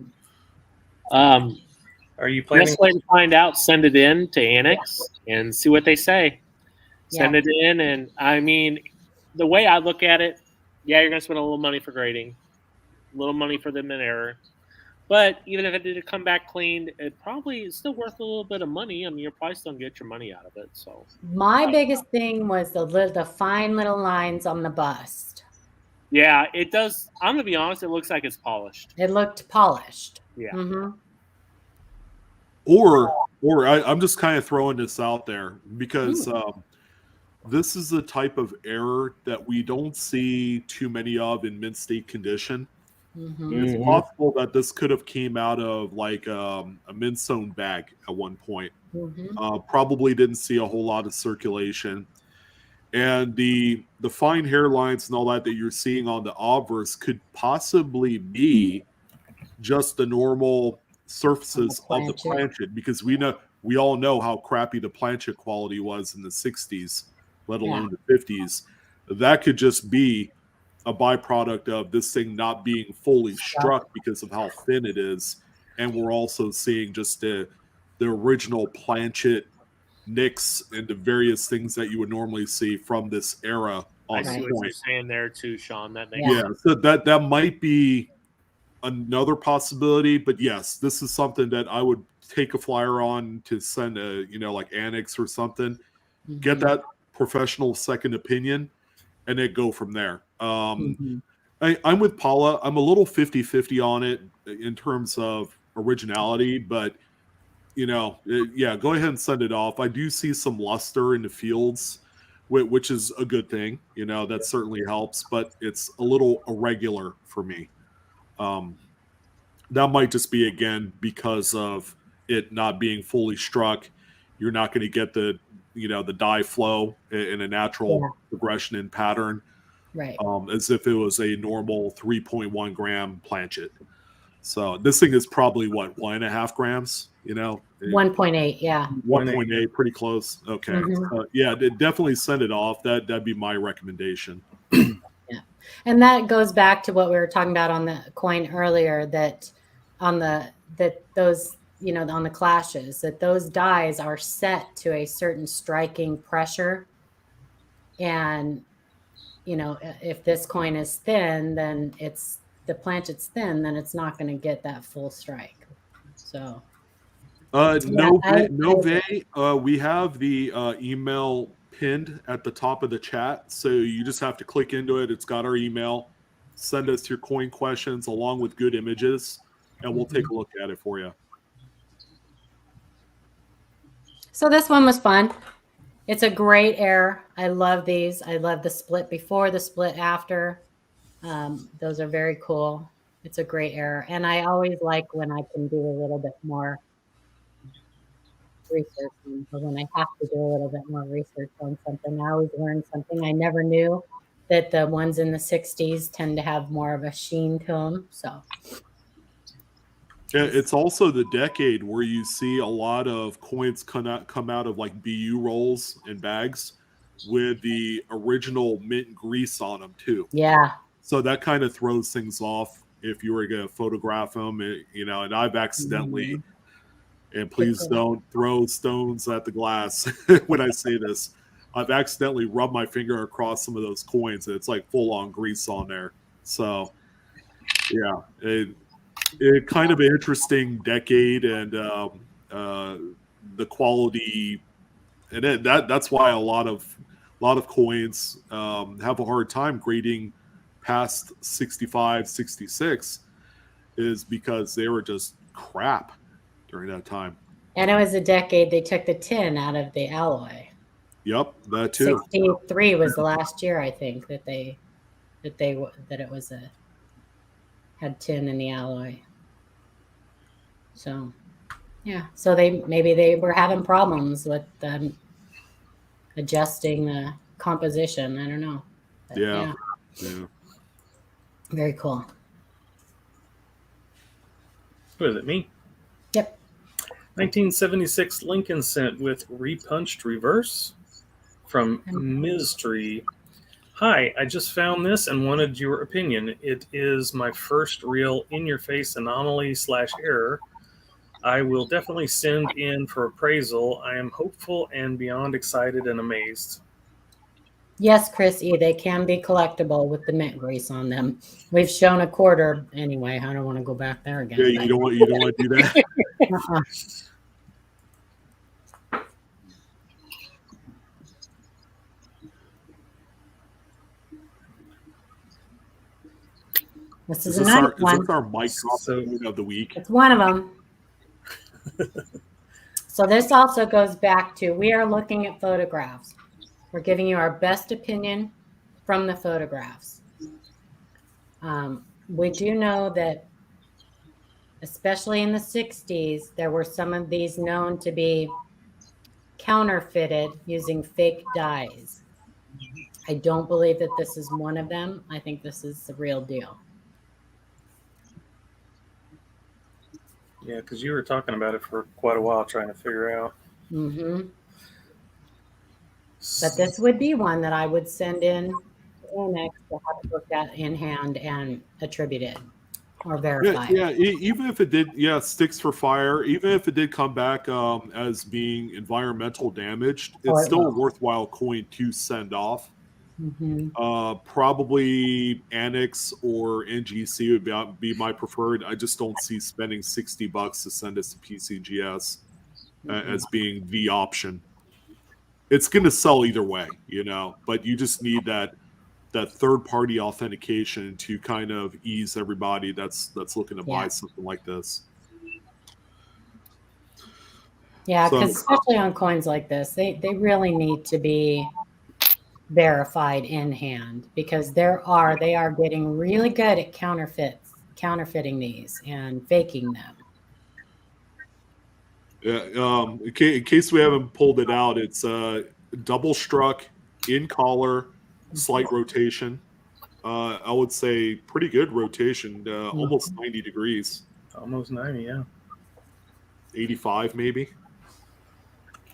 you planning?
Best way to find out, send it in to Annex and see what they say. Send it in, and I mean, the way I look at it, yeah, you're going to spend a little money for grading, a little money for them in error. But even if it did come back cleaned, it probably is still worth a little bit of money. I mean, you're probably still going to get your money out of it. So
my biggest thing was the fine little lines on the bust.
Yeah, it does. I'm going to be honest. It looks like it's polished.
It looked polished.
Yeah.
Mm-hmm.
Or I'm just kind of throwing this out there because this is the type of error that we don't see too many of in mint state condition.
Mm-hmm.
It's possible that this could have came out of like a mint sewn bag at one point.
Mm-hmm.
Probably didn't see a whole lot of circulation. And the fine hairlines and all that you're seeing on the obverse could possibly be just the normal surfaces of the planchet, because we we all know how crappy the planchet quality was in the 60s, let alone the 50s. That could just be a byproduct of this thing not being fully struck because of how thin it is. And we're also seeing just the original planchet nicks and the various things that you would normally see from this era on
I
the
see what
point.
you're saying there too, Sean. That makes
Yeah, so that might be another possibility, but yes, this is something that I would take a flyer on to send a, like Annex or something, get that professional second opinion, and then go from there. I'm with Paula. I'm a little 50-50 on it in terms of originality, but yeah, go ahead and send it off. I do see some luster in the fields, which is a good thing. That certainly helps, but it's a little irregular for me. That might just be, again, because of it not being fully struck. You're not going to get the dye flow in a natural progression and pattern,
Right.
as if it was a normal 3.1 gram planchet. So this thing is probably what, 1.5 grams,
1.8. Yeah.
1.8, pretty close. Okay. Yeah, definitely send it off. That'd be my recommendation.
Yeah. And that goes back to what we were talking about on the coin earlier, that on the clashes, that those dies are set to a certain striking pressure. And, if this coin is thin, then the planchet's thin, then it's not going to get that full strike. So
we have the email pinned at the top of the chat, so you just have to click into it. It's got our email. Send us your coin questions along with good images, and we'll take a look at it for you.
So this one was fun. It's a great air. I love these. I love the split before, the split after. Those are very cool. It's a great air. And I always like when I can do a little bit more research, or when I have to do a little bit more research on something. I always learn something. I never knew that the ones in the 60s tend to have more of a sheen to them. So
yeah, it's also the decade where you see a lot of coins come out of like BU rolls and bags with the original mint grease on them too.
Yeah.
So that kind of throws things off if you were going to photograph them, and I've accidentally, and please don't throw stones at the glass when I say this, I've accidentally rubbed my finger across some of those coins and it's like full on grease on there. So yeah, it kind of an interesting decade, and the quality, and that's why a lot of coins have a hard time grading past 65, 66, is because they were just crap during that time.
And it was a decade they took the tin out of the alloy.
Yep, that too.
63 was the last year, I think, that it was had tin in the alloy. So yeah, so maybe they were having problems with adjusting the composition. I don't know. But
yeah.
Very cool.
What is it, me?
Yep.
1976 Lincoln cent with repunched reverse from Mystery. Hi, I just found this and wanted your opinion. It is my first real in-your-face anomaly/error. I will definitely send in for appraisal. I am hopeful and beyond excited and amazed.
Yes, Chris E., they can be collectible with the mint grease on them. We've shown a quarter anyway. I don't want to go back there again.
Yeah, you don't want to do that.
This is another one.
Is this our mic drop of the week?
It's one of them. So this also goes back to, we are looking at photographs. We're giving you our best opinion from the photographs. We do know that, especially in the 60s, there were some of these known to be counterfeited using fake dyes. I don't believe that this is one of them. I think this is the real deal.
Yeah, because you were talking about it for quite a while, trying to figure out.
Mm-hmm. But this would be one that I would send in to NX to have it looked at in hand and attributed or verified.
Yeah, even if it did, sticks for fire. Even if it did come back as being environmental damaged,
Oh,
it's
it
still a
will.
worthwhile coin to send off.
Mm-hmm.
Probably Annex or NGC would be my preferred. I just don't see spending $60 to send us to PCGS as being the option. It's going to sell either way, but you just need that third-party authentication to kind of ease everybody that's looking to buy something like this.
Yeah, because especially on coins like this, they really need to be verified in hand, because they are getting really good at counterfeiting these and faking them.
Yeah, in case we haven't pulled it out, it's double struck, in collar, slight rotation. I would say pretty good rotation, almost 90 degrees.
Almost 90, yeah.
85 maybe.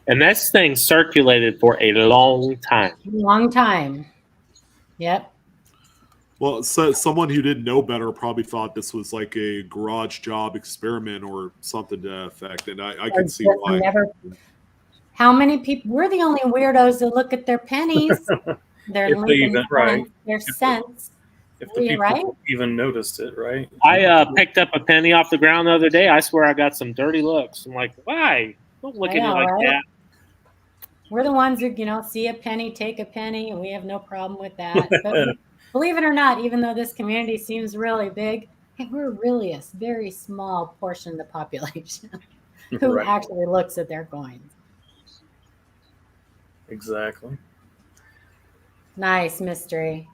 And this thing circulated for a long time.
Long time. Yep.
Well, so someone who didn't know better probably thought this was like a garage job experiment or something to that effect, and I can see why.
How many people? We're the only weirdos that look at their pennies, their Lincoln coins, their cents.
If the people even noticed it, right?
I picked up a penny off the ground the other day. I swear I got some dirty looks. I'm like, why? Don't look at me like that.
We're the ones who, see a penny, take a penny, and we have no problem with that. But believe it or not, even though this community seems really big, we're really a very small portion of the population who actually looks at their coins.
Exactly.
Nice mystery.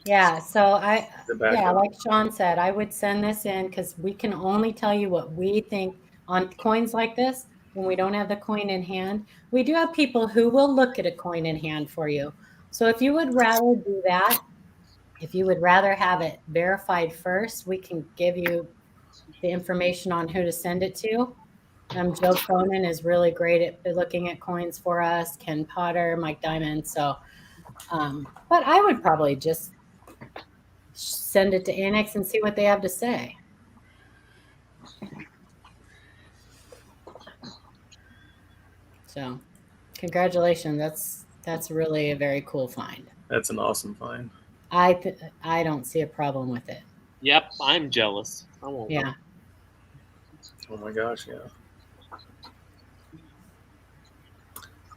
Yeah, so like Sean said, I would send this in because we can only tell you what we think on coins like this when we don't have the coin in hand. We do have people who will look at a coin in hand for you. So if you would rather do that, if you would rather have it verified first, we can give you the information on who to send it to. Joe Cronin is really great at looking at coins for us, Ken Potter, Mike Diamond. So, but I would probably just send it to Annex and see what they have to say. So, congratulations. That's really a very cool find.
That's an awesome find.
I don't see a problem with it.
Yep, I'm jealous. I won't.
Yeah.
Oh my gosh, yeah.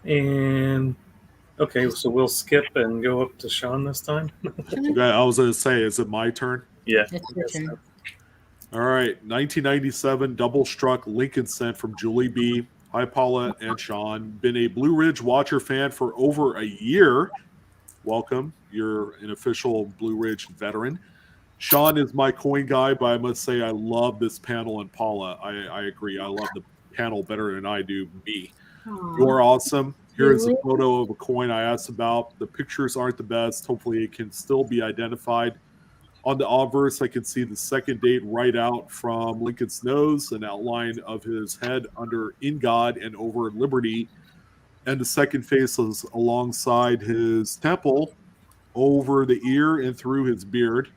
And okay, so we'll skip and go up to Sean this time.
I was going to say, is it my turn?
Yeah.
It's your turn.
All right, 1997 double struck Lincoln cent from Julie B. Hi, Paula and Sean. Been a Blue Ridge Watcher fan for over a year. Welcome. You're an official Blue Ridge veteran. Sean is my coin guy, but I must say I love this panel, and Paula, I agree. I love the panel better than I do me.
Aww.
You're awesome. Here is a photo of a coin I asked about. The pictures aren't the best. Hopefully it can still be identified. On the obverse, I can see the second date right out from Lincoln's nose, an outline of his head under In God and Over Liberty. And the second face is alongside his temple, over the ear and through his beard.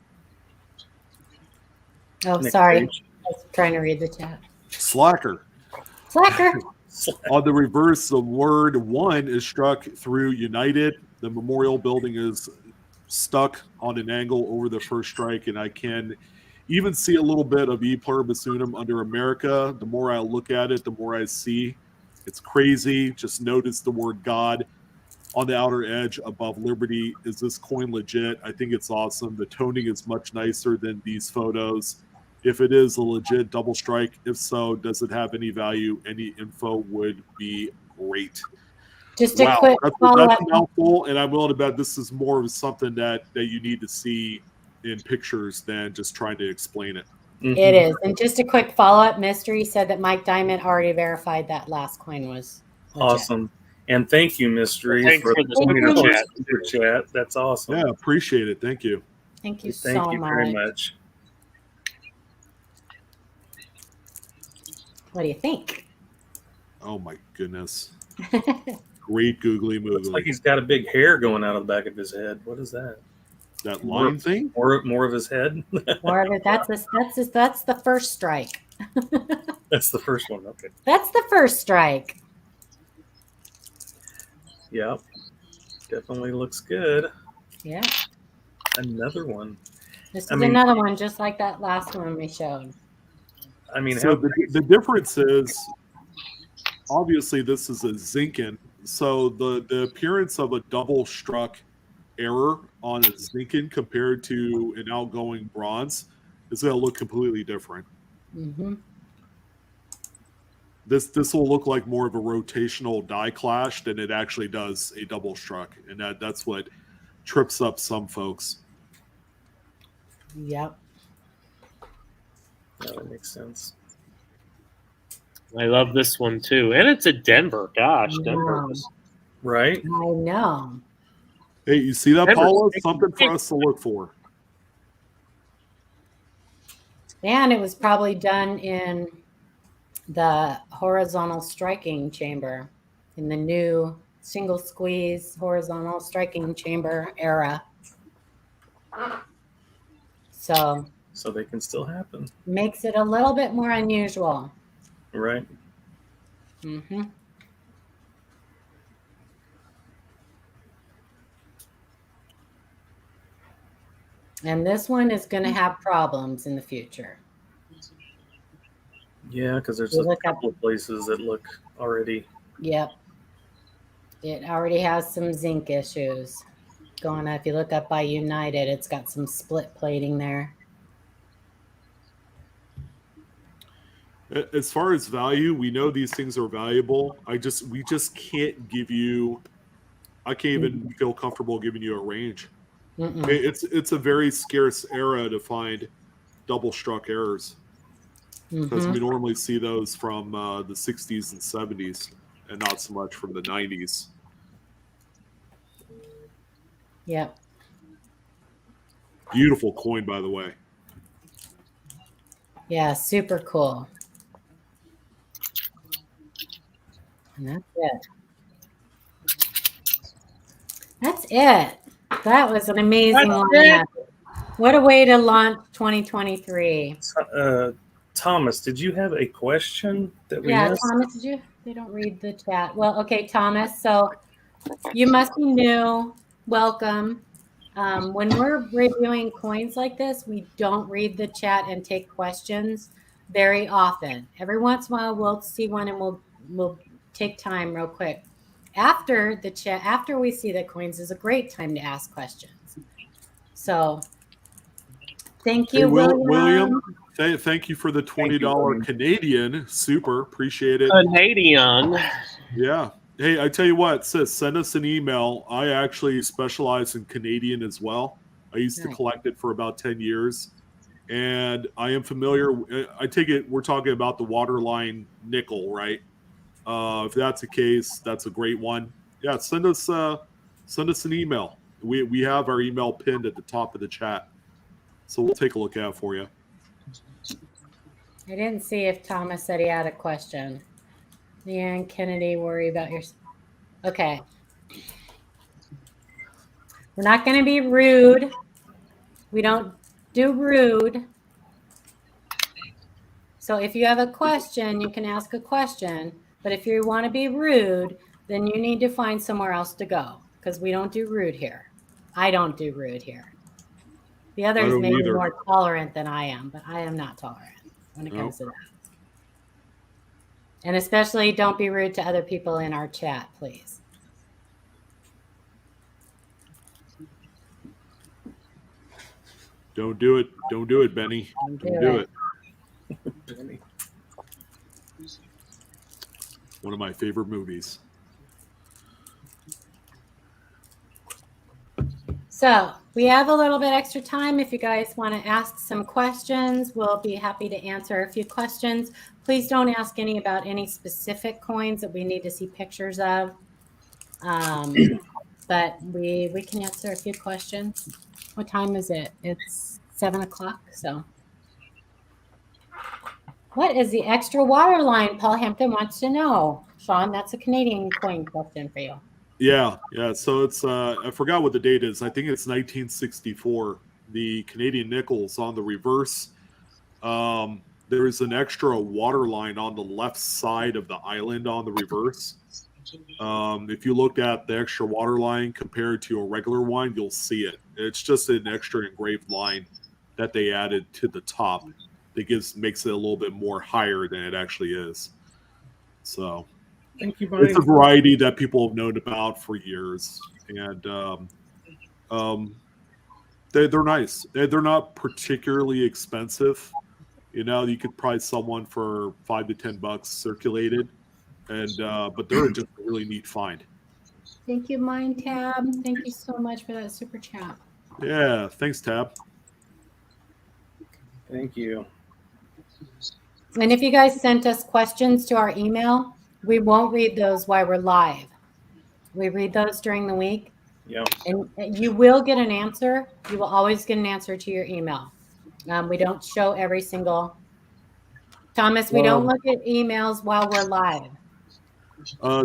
Oh, sorry. I was trying to read the chat.
Slacker. On the reverse, the word one is struck through United. The memorial building is stuck on an angle over the first strike, and I can even see a little bit of E pluribus unum under America. The more I look at it, the more I see. It's crazy. Just notice the word God on the outer edge above Liberty. Is this coin legit? I think it's awesome. The toning is much nicer than these photos. If it is a legit double strike, if so, does it have any value? Any info would be great.
Just a quick follow-up.
That's a mouthful, and I'm willing to bet this is more of something that you need to see in pictures than just trying to explain it.
Mm-hmm. It is. And just a quick follow-up, Mystery said that Mike Diamond already verified that last coin was legit.
Awesome. And thank you, Mystery, for the super chat. That's awesome.
Yeah, appreciate it. Thank you.
Thank you
Thank you very much.
What do you think?
Oh my goodness. Great googly
Looks like
moogly.
he's got a big hair going out of the back of his head. What is that?
That line thing?
More of his head?
More of it. That's the first strike.
That's the first one. Okay.
That's the first strike.
Yeah. Definitely looks good.
Yeah.
Another one.
This is
I mean-
another one just like that last one we showed.
I mean,
So the difference is, obviously this is a Zinken, so the appearance of a double struck error on a Zinken compared to an outgoing bronze is going to look completely different.
Mm-hmm.
This will look like more of a rotational die clash than it actually does a double struck, and that's what trips up some folks.
Yep.
yeah, that makes sense.
I love this one too, and it's a Denver. Gosh, Denver.
Wow.
Right?
I know.
Hey, you see that,
Denver.
Paula? Something for us to look for.
And it was probably done in the horizontal striking chamber, in the new single squeeze horizontal striking chamber era. So
So they can still happen.
makes it a little bit more unusual.
Right?
Mm-hmm. And this one is going to have problems in the future.
Yeah, because there's
You
a
look up-
couple of places that look already.
Yep. It already has some zinc issues going on. If you look up by United, it's got some split plating there.
As far as value, we know these things are valuable. We just can't give you. I can't even feel comfortable giving you a range.
Mm-mm.
It's a very scarce era to find double struck errors, because
Mhm.
we normally see those from the 60s and 70s, and not so much from the 90s.
Yep.
Beautiful coin, by the way.
Yeah, super cool. And that's it. That's it. That was an amazing
That's
lineup. What a way to launch 2023.
Thomas, did you have a question that we
Yeah,
missed?
Thomas, did you? They don't read the chat. Well, okay, Thomas. So you must be new. Welcome. When we're reviewing coins like this, we don't read the chat and take questions very often. Every once in a while, we'll see one and we'll take time real quick. After the chat, after we see the coins, is a great time to ask questions. So thank you,
Hey,
William.
Thank you for the $20 Canadian. Super. Appreciate it.
Canadian.
Yeah. Hey, I tell you what, sis, send us an email. I actually specialize in Canadian as well. I used to
Nice.
collect it for about 10 years. And I am familiar. I take it we're talking about the waterline nickel, right? If that's the case, that's a great one. Yeah, send us an email. We have our email pinned at the top of the chat. So we'll take a look at it for you.
I didn't see if Thomas said he had a question. Leanne Kennedy, worry about your. Okay. We're not going to be rude. We don't do rude. So if you have a question, you can ask a question. But if you want to be rude, then you need to find somewhere else to go, because we don't do rude here. I don't do rude here. The others
don't
may be
either.
more tolerant than I am, but I am not tolerant when it comes to that. And especially don't be rude to other people in our chat, please.
Don't do it. Don't do it, Benny.
Don't
Don't do it.
Benny.
One of my favorite movies.
So we have a little bit extra time. If you guys want to ask some questions, we'll be happy to answer a few questions. Please don't ask any about any specific coins that we need to see pictures of. But we can answer a few questions. What time is it? It's 7 o'clock. So What is the extra water line? Paul Hampton wants to know. Sean, that's a Canadian coin question for you.
Yeah. So it's I forgot what the date is. I think it's 1964. The Canadian nickel's on the reverse. There's an extra water line on the left side of the island on the reverse. If you look at the extra water line compared to a regular one, you'll see it. It's just an extra engraved line that they added to the top that makes it a little bit more higher than it actually is. So
Thank you,
it's a
Mike.
variety that people have known about for years, and they're nice. They're not particularly expensive. You could probably sell one for $5 to $10 circulated, and but they're just a really neat find.
Thank you, Mind Tab. Thank you so much for that super chat.
Yeah, thanks, Tab.
Thank you.
And if you guys sent us questions to our email, we won't read those while we're live. We read those during the week.
Yeah.
And you will get an answer. You will always get an answer to your email. We don't show every single. Thomas, we don't look at emails while we're live.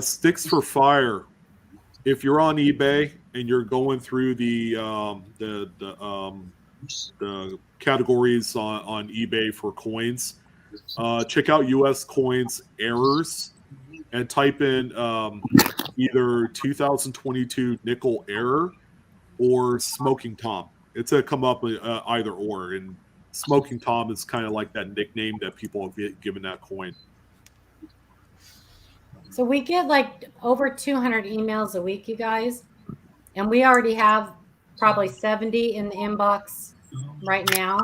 Sticks for Fire. If you're on eBay and you're going through the categories on eBay for coins, check out U.S. coins errors and type in either 2022 nickel error or Smoking Tom. It's going to come up either or, and Smoking Tom is kind of like that nickname that people have given that coin.
So we get like over 200 emails a week, you guys, and we already have probably 70 in the inbox right now,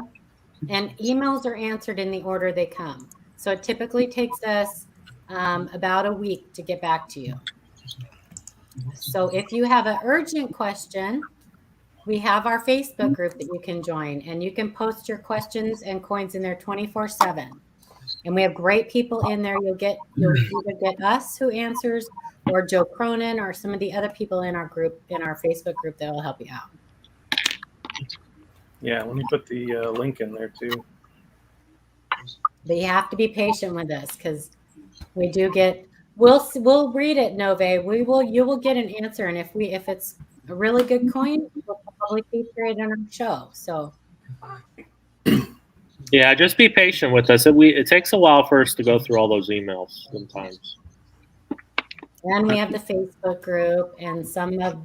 and emails are answered in the order they come. So it typically takes us about a week to get back to you. So if you have an urgent question, we have our Facebook group that you can join, and you can post your questions and coins in there 24/7. And we have great people in there. You'll either get us who answers, or Joe Cronin, or some of the other people in our group, in our Facebook group, that will help you out.
Yeah, let me put the link in there too.
But you have to be patient with us, because we do get. We'll read it, Nove. You will get an answer, and if it's a really good coin, we'll probably feature it in our show. So.
Yeah, just be patient with us. It takes a while for us to go through all those emails sometimes.
And we have the Facebook group, and some of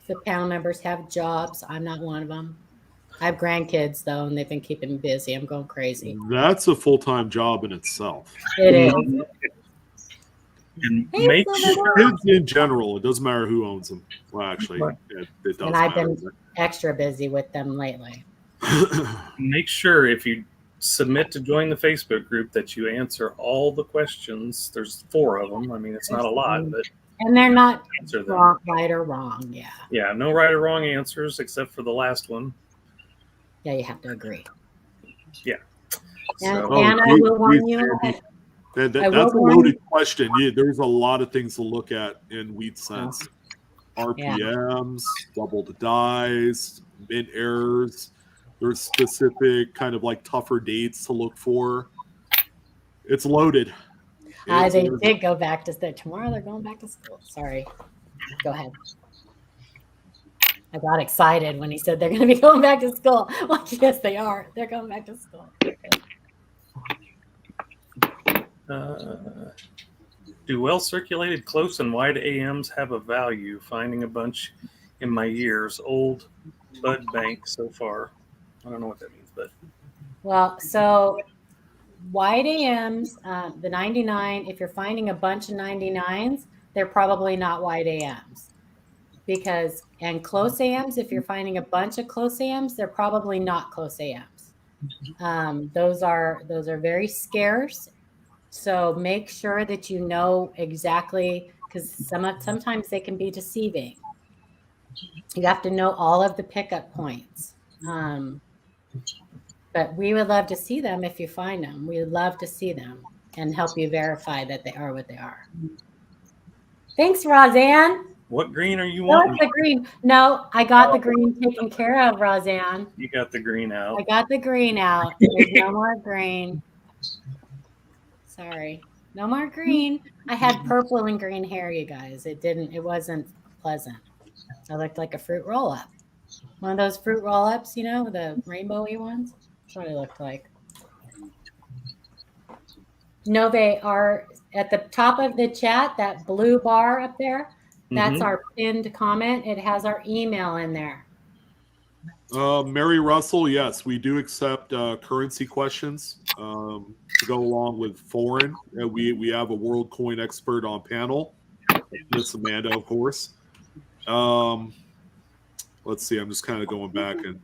the panel members have jobs. I'm not one of them. I have grandkids, though, and they've been keeping me busy. I'm going crazy.
That's a full-time job in itself.
It is.
And
Hey,
make
Kids in general, it doesn't matter who owns them. Well, actually, it does
And I've
matter.
been extra busy with them lately.
Make sure if you submit to join the Facebook group that you answer all the questions. There's 4 of them. I mean, it's not a lot, but
And they're not
answer them.
wrong, right or wrong. Yeah.
Yeah, no right or wrong answers except for the last one.
Yeah, you have to agree.
Yeah.
And,
So,
and I will warn you.
That's
I
a
will warn
loaded question. Yeah, there's a lot of things to look at in wheat cents. RPMs, double the dies, mint errors. There's specific kind of like tougher dates to look for. It's loaded.
They did go back to school. Tomorrow they're going back to school. Sorry. Go ahead. I got excited when he said they're going to be going back to school. Well, yes, they are. They're going back to school.
Do well-circulated close and wide AMs have a value? Finding a bunch in my years. Old bud bank so far. I don't know what that means, but.
Well, so wide AMs, the 99, if you're finding a bunch of 99s, they're probably not wide AMs. And close AMs, if you're finding a bunch of close AMs, they're probably not close AMs. Those are very scarce. So make sure that you know exactly, because sometimes they can be deceiving. You have to know all of the pickup points. But we would love to see them if you find them. We would love to see them and help you verify that they are what they are. Thanks, Roseanne.
What green are you
No,
wanting?
it's the green. No, I got the green taken care of, Roseanne.
You got the green out.
I got the green out. There's no more green. Sorry. No more green. I had purple and green hair, you guys. It wasn't pleasant. I looked like a fruit roll-up. One of those fruit roll-ups, you know, the rainbowy ones. That's what I looked like. No, they are at the top of the chat, that blue bar up there. That's our pinned comment. It has our email in there.
Mary Russell, yes, we do accept currency questions to go along with foreign. We have a world coin expert on panel. Miss Amanda, of course. Let's see. I'm just kind of going back and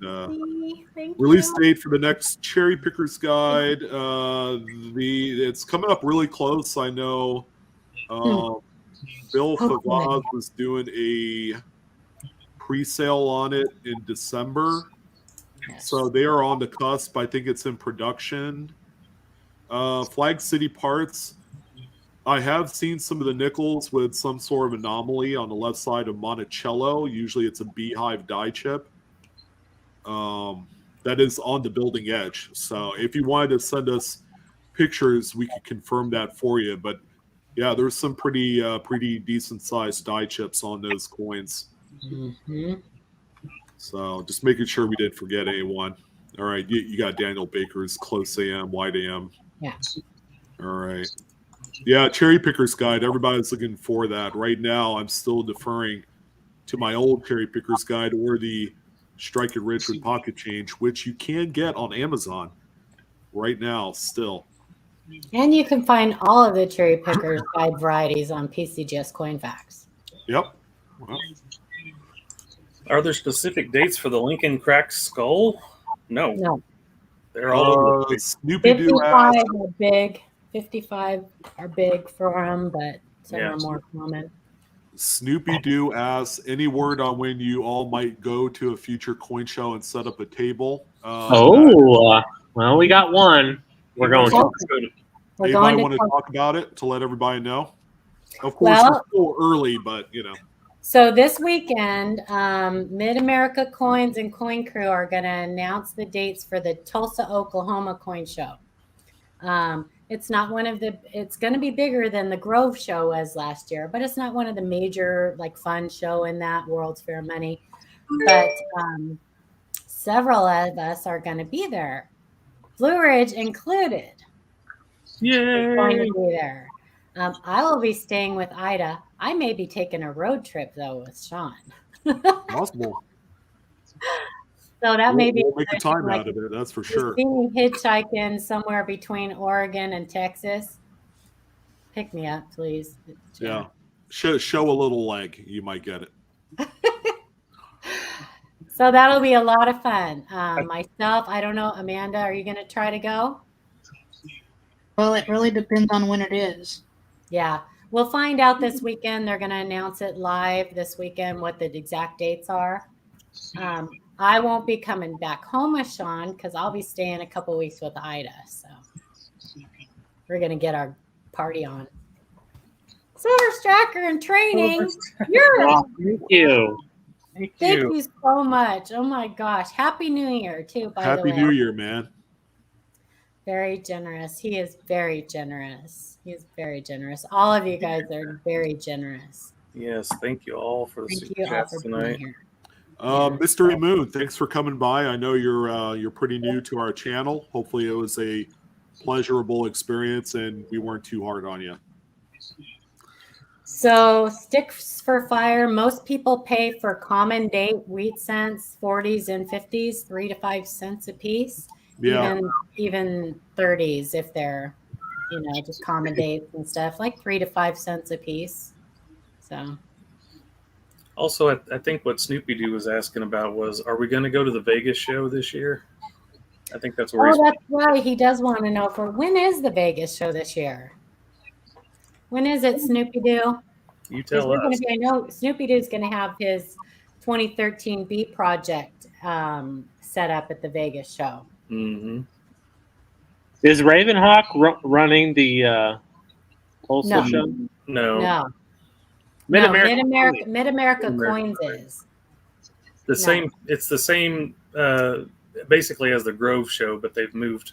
release date for the next Cherry Pickers Guide. It's coming up really close. I know Bill Favaz was doing a pre-sale on it in December, so they are on the cusp. I think it's in production. Flag City Parts. I have seen some of the nickels with some sort of anomaly on the left side of Monticello. Usually it's a beehive die chip. That is on the building edge. So if you wanted to send us pictures, we could confirm that for you. But yeah, there's some pretty decent sized die chips on those coins.
Mm-hmm.
So just making sure we didn't forget anyone. All right, you got Daniel Baker's Close AM, Wide AM.
Yeah.
All right. Yeah, Cherry Pickers Guide. Everybody's looking for that. Right now, I'm still deferring to my old Cherry Pickers Guide or the Strike It Rich with Pocket Change, which you can get on Amazon right now still.
And you can find all of the Cherry Pickers Guide varieties on PCGS Coinfax.
Yep. Well,
Are there specific dates for the Lincoln Cracked Skull? No. They're all over the place.
Snoopy Doo
55 are big. 55 are big for them, but some
Yeah.
are more common.
Snoopy Doo asks, any word on when you all might go to a future coin show and set up a table?
Well, we got one. We're going to.
We're
Anybody
going
want to
to
talk about it to let everybody know? Of course,
Well-
it's still early, but you know.
So this weekend, Mid-America Coins and Coin Crew are going to announce the dates for the Tulsa, Oklahoma Coin Show. It's not one of the. It's going to be bigger than the Grove Show was last year, but it's not one of the major like fun show in that World's Fair money. But several of us are going to be there, Blue Ridge included. We're going to be there. I will be staying with Ida. I may be taking a road trip though with Sean.
Possible.
So that may be
We'll make a time out of it. That's for sure.
See me hitchhiking somewhere between Oregon and Texas. Pick me up, please.
Yeah. Show a little leg. You might get it.
So that'll be a lot of fun. Myself, I don't know. Amanda, are you going to try to go?
Well, it really depends on when it is.
Yeah. We'll find out this weekend. They're going to announce it live this weekend, what the exact dates are. I won't be coming back home with Sean because I'll be staying a couple weeks with Ida. So we're going to get our party on. Silver Stracker in training.
Thank you.
Thank you so much. Oh my gosh. Happy New Year too, by the way.
Happy New Year, man.
Very generous. He is very generous. He is very generous. All of you guys are very generous.
Yes, thank you all for the
Thank
super
you all
chats
for
tonight.
being here.
Mystery Moon, thanks for coming by. I know you're pretty new to our channel. Hopefully it was a pleasurable experience and we weren't too hard on you.
So sticks for fire. Most people pay for common date wheat cents, 40s and 50s, 3 to 5 cents a piece.
Yeah.
Even 30s if they're, just common dates and stuff, like 3 to 5 cents a piece. So.
Also, I think what Snoopy Doo was asking about was, are we going to go to the Vegas show this year? I think that's where
that's right. He does want to know when is the Vegas show this year? When is it, Snoopy Doo?
You tell us.
I know Snoopy Doo's going to have his 2013 Beat Project set up at the Vegas show.
Mm-hmm.
Is Ravenhawk running the Tulsa show?
No.
Mid-America Coins is.
It's the same basically as the Grove show, but they've moved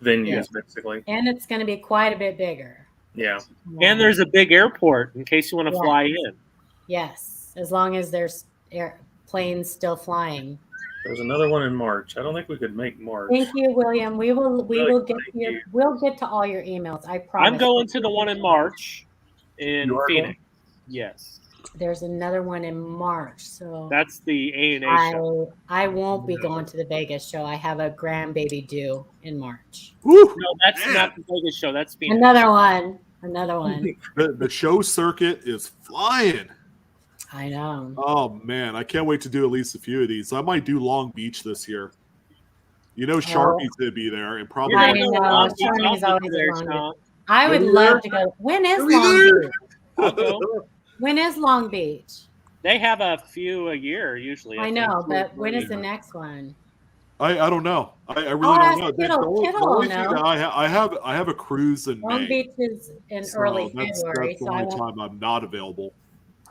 venues,
Yeah.
basically.
And it's going to be quite a bit bigger.
Yeah.
And there's a big airport in case you want to
Yeah.
fly in.
Yes, as long as there's planes still flying.
There's another one in March. I don't think we could make March.
Thank you, William. We will get
Thank
to your,
you.
we'll get to all your emails. I promise.
I'm going to the one in March in
You are
Phoenix.
going?
Yes.
There's another one in March, so
That's the A&A show.
I won't be going to the Vegas show. I have a grandbaby due in March.
Woo!
No, that's
Man.
not the Vegas show. That's Phoenix.
Another one.
The show circuit is flying.
I know.
Oh man, I can't wait to do at least a few of these. I might do Long Beach this year. You know, Sharpie's gonna be there, and probably.
I
You're gonna go to
know.
Long Beach.
Charming's
I'll
always
be there,
in Long
Sean.
I would
Are you
love
there?
to go. When is
Are you
Long
there?
Beach?
I'll go.
When is Long Beach?
They have a few a year usually.
I
think.
know,
2 or
but when
3.
is the next one?
I don't know. I really
I'll
don't
ask
know.
Kittle.
The only
Kittle will
thing
know.
that I have a cruise in
Long
May.
Beach is in
So
early
that's
February,
the
so I
only
won't,
time I'm not available.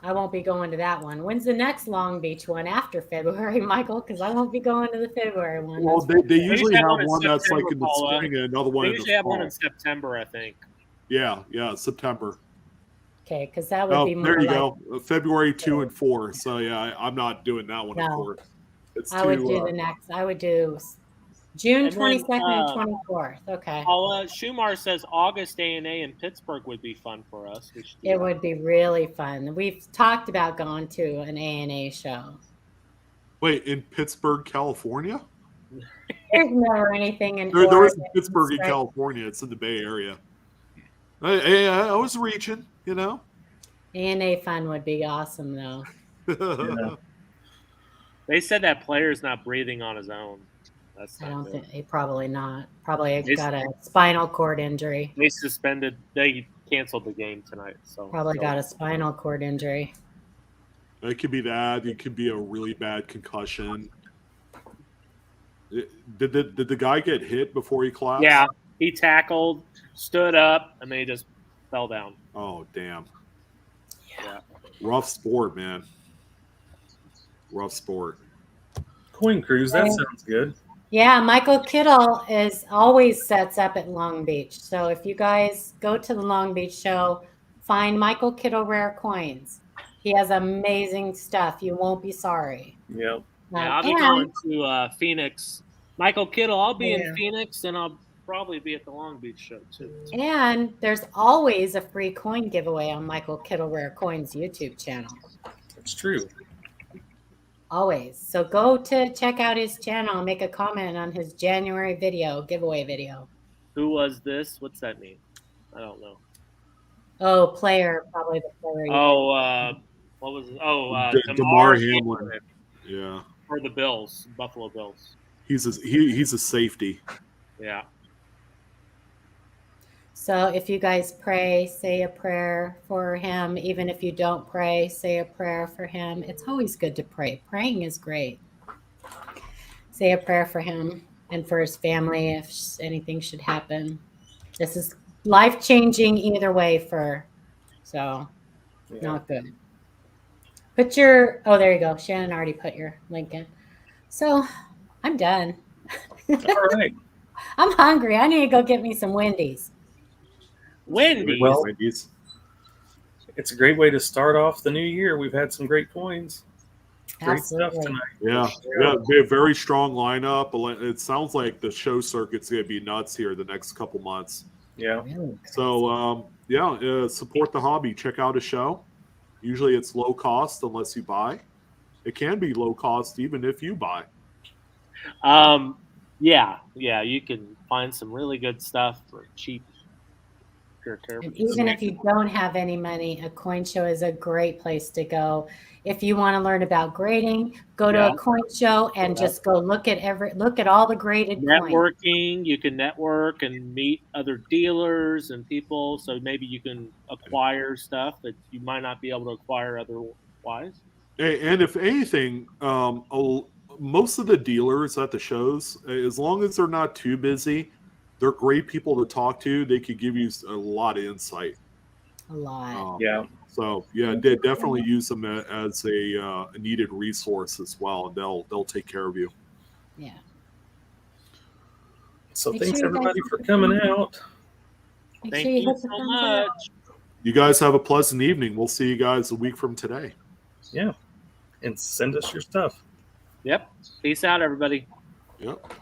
I won't be going to that one. When's the next Long Beach one after February, Michael? Because I won't be going to the February one.
Well,
That's
they usually have
one in
one that's like in the
September,
spring and another one
They
in the
usually have one
fall.
in September, I think.
Yeah, September.
okay, because that would
Oh,
be more
there you
like
go. February 2 and 4. So yeah, I'm not doing that one, of
No.
course. It's
I would
too,
do the next. I would do June
And then,
22nd and 24th. Okay.
Paula Schumar says August A&A in Pittsburgh would be fun for us. We should do
It
that.
would be really fun. We've talked about going to an A&A show.
Wait, in Pittsburgh, California?
There's never anything in
There is
Oregon,
Pittsburgh in
right?
California. It's in the Bay Area. I was reaching, you know.
A&A fun would be awesome, though.
Yeah.
They said that player's not breathing on his own. That's
I
not
don't
good.
think he probably not. Probably
It's-
got a spinal cord injury.
They canceled the game tonight. So
Probably got a spinal cord injury.
It could be that. It could be a really bad concussion. Did the guy get hit before he collapsed?
Yeah, he tackled, stood up, and then he just fell down.
Oh, damn.
Yeah.
Rough sport, man. Rough sport.
Coin cruise. That sounds good.
Yeah, Michael Kittle is always sets up at Long Beach. So if you guys go to the Long Beach show, find Michael Kittle Rare Coins. He has amazing stuff. You won't be sorry.
Yep.
Yeah, I'll be
And-
going to Phoenix. Michael Kittle, I'll be
Yeah.
in Phoenix, and I'll probably be at the Long Beach show too.
And there's always a free coin giveaway on Michael Kittle Rare Coins YouTube channel.
It's true.
Always. So go to check out his channel and make a comment on his January video, giveaway video.
Who was this? What's that mean? I don't know.
Oh, player, probably the player.
Oh, what was it? Oh,
DeMar Hamlin. Yeah.
For the Bills, Buffalo Bills.
He's a safety.
Yeah.
So if you guys pray, say a prayer for him. Even if you don't pray, say a prayer for him. It's always good to pray. Praying is great. Say a prayer for him and for his family if anything should happen. This is life-changing either way so
Yeah.
not good. Put your, oh, there you go. Shannon already put your link in. So I'm done.
All right.
I'm hungry. I need to go get me some Wendy's.
Wendy's.
Well,
Wendy's.
it's a great way to start off the new year. We've had some great coins. Great stuff
Absolutely.
tonight.
Yeah, we have a very strong lineup. It sounds like the show circuit's going to be nuts here the next couple months.
Yeah.
Really?
So, support the hobby. Check out a show. Usually it's low cost unless you buy. It can be low cost even if you buy.
Yeah, you can find some really good stuff for cheap.
And even if you don't have any money, a coin show is a great place to go. If you want to learn about grading, go to a coin show and just go look at all the graded coins.
Networking, you can network and meet other dealers and people. So maybe you can acquire stuff that you might not be able to acquire otherwise.
And if anything, most of the dealers at the shows, as long as they're not too busy, they're great people to talk to. They could give you a lot of insight.
A lot.
Yeah.
So they definitely use them as a needed resource as well, and they'll take care of you.
Yeah.
So
Make
thanks
sure you guys
everybody
hit
for
the
coming
thumbs up.
out.
Make
Thank
sure you
you
hit the
so
thumbs up.
much.
You guys have a pleasant evening. We'll see you guys a week from today.
Yeah. And send us your stuff.
Yep. Peace out, everybody.
Yep.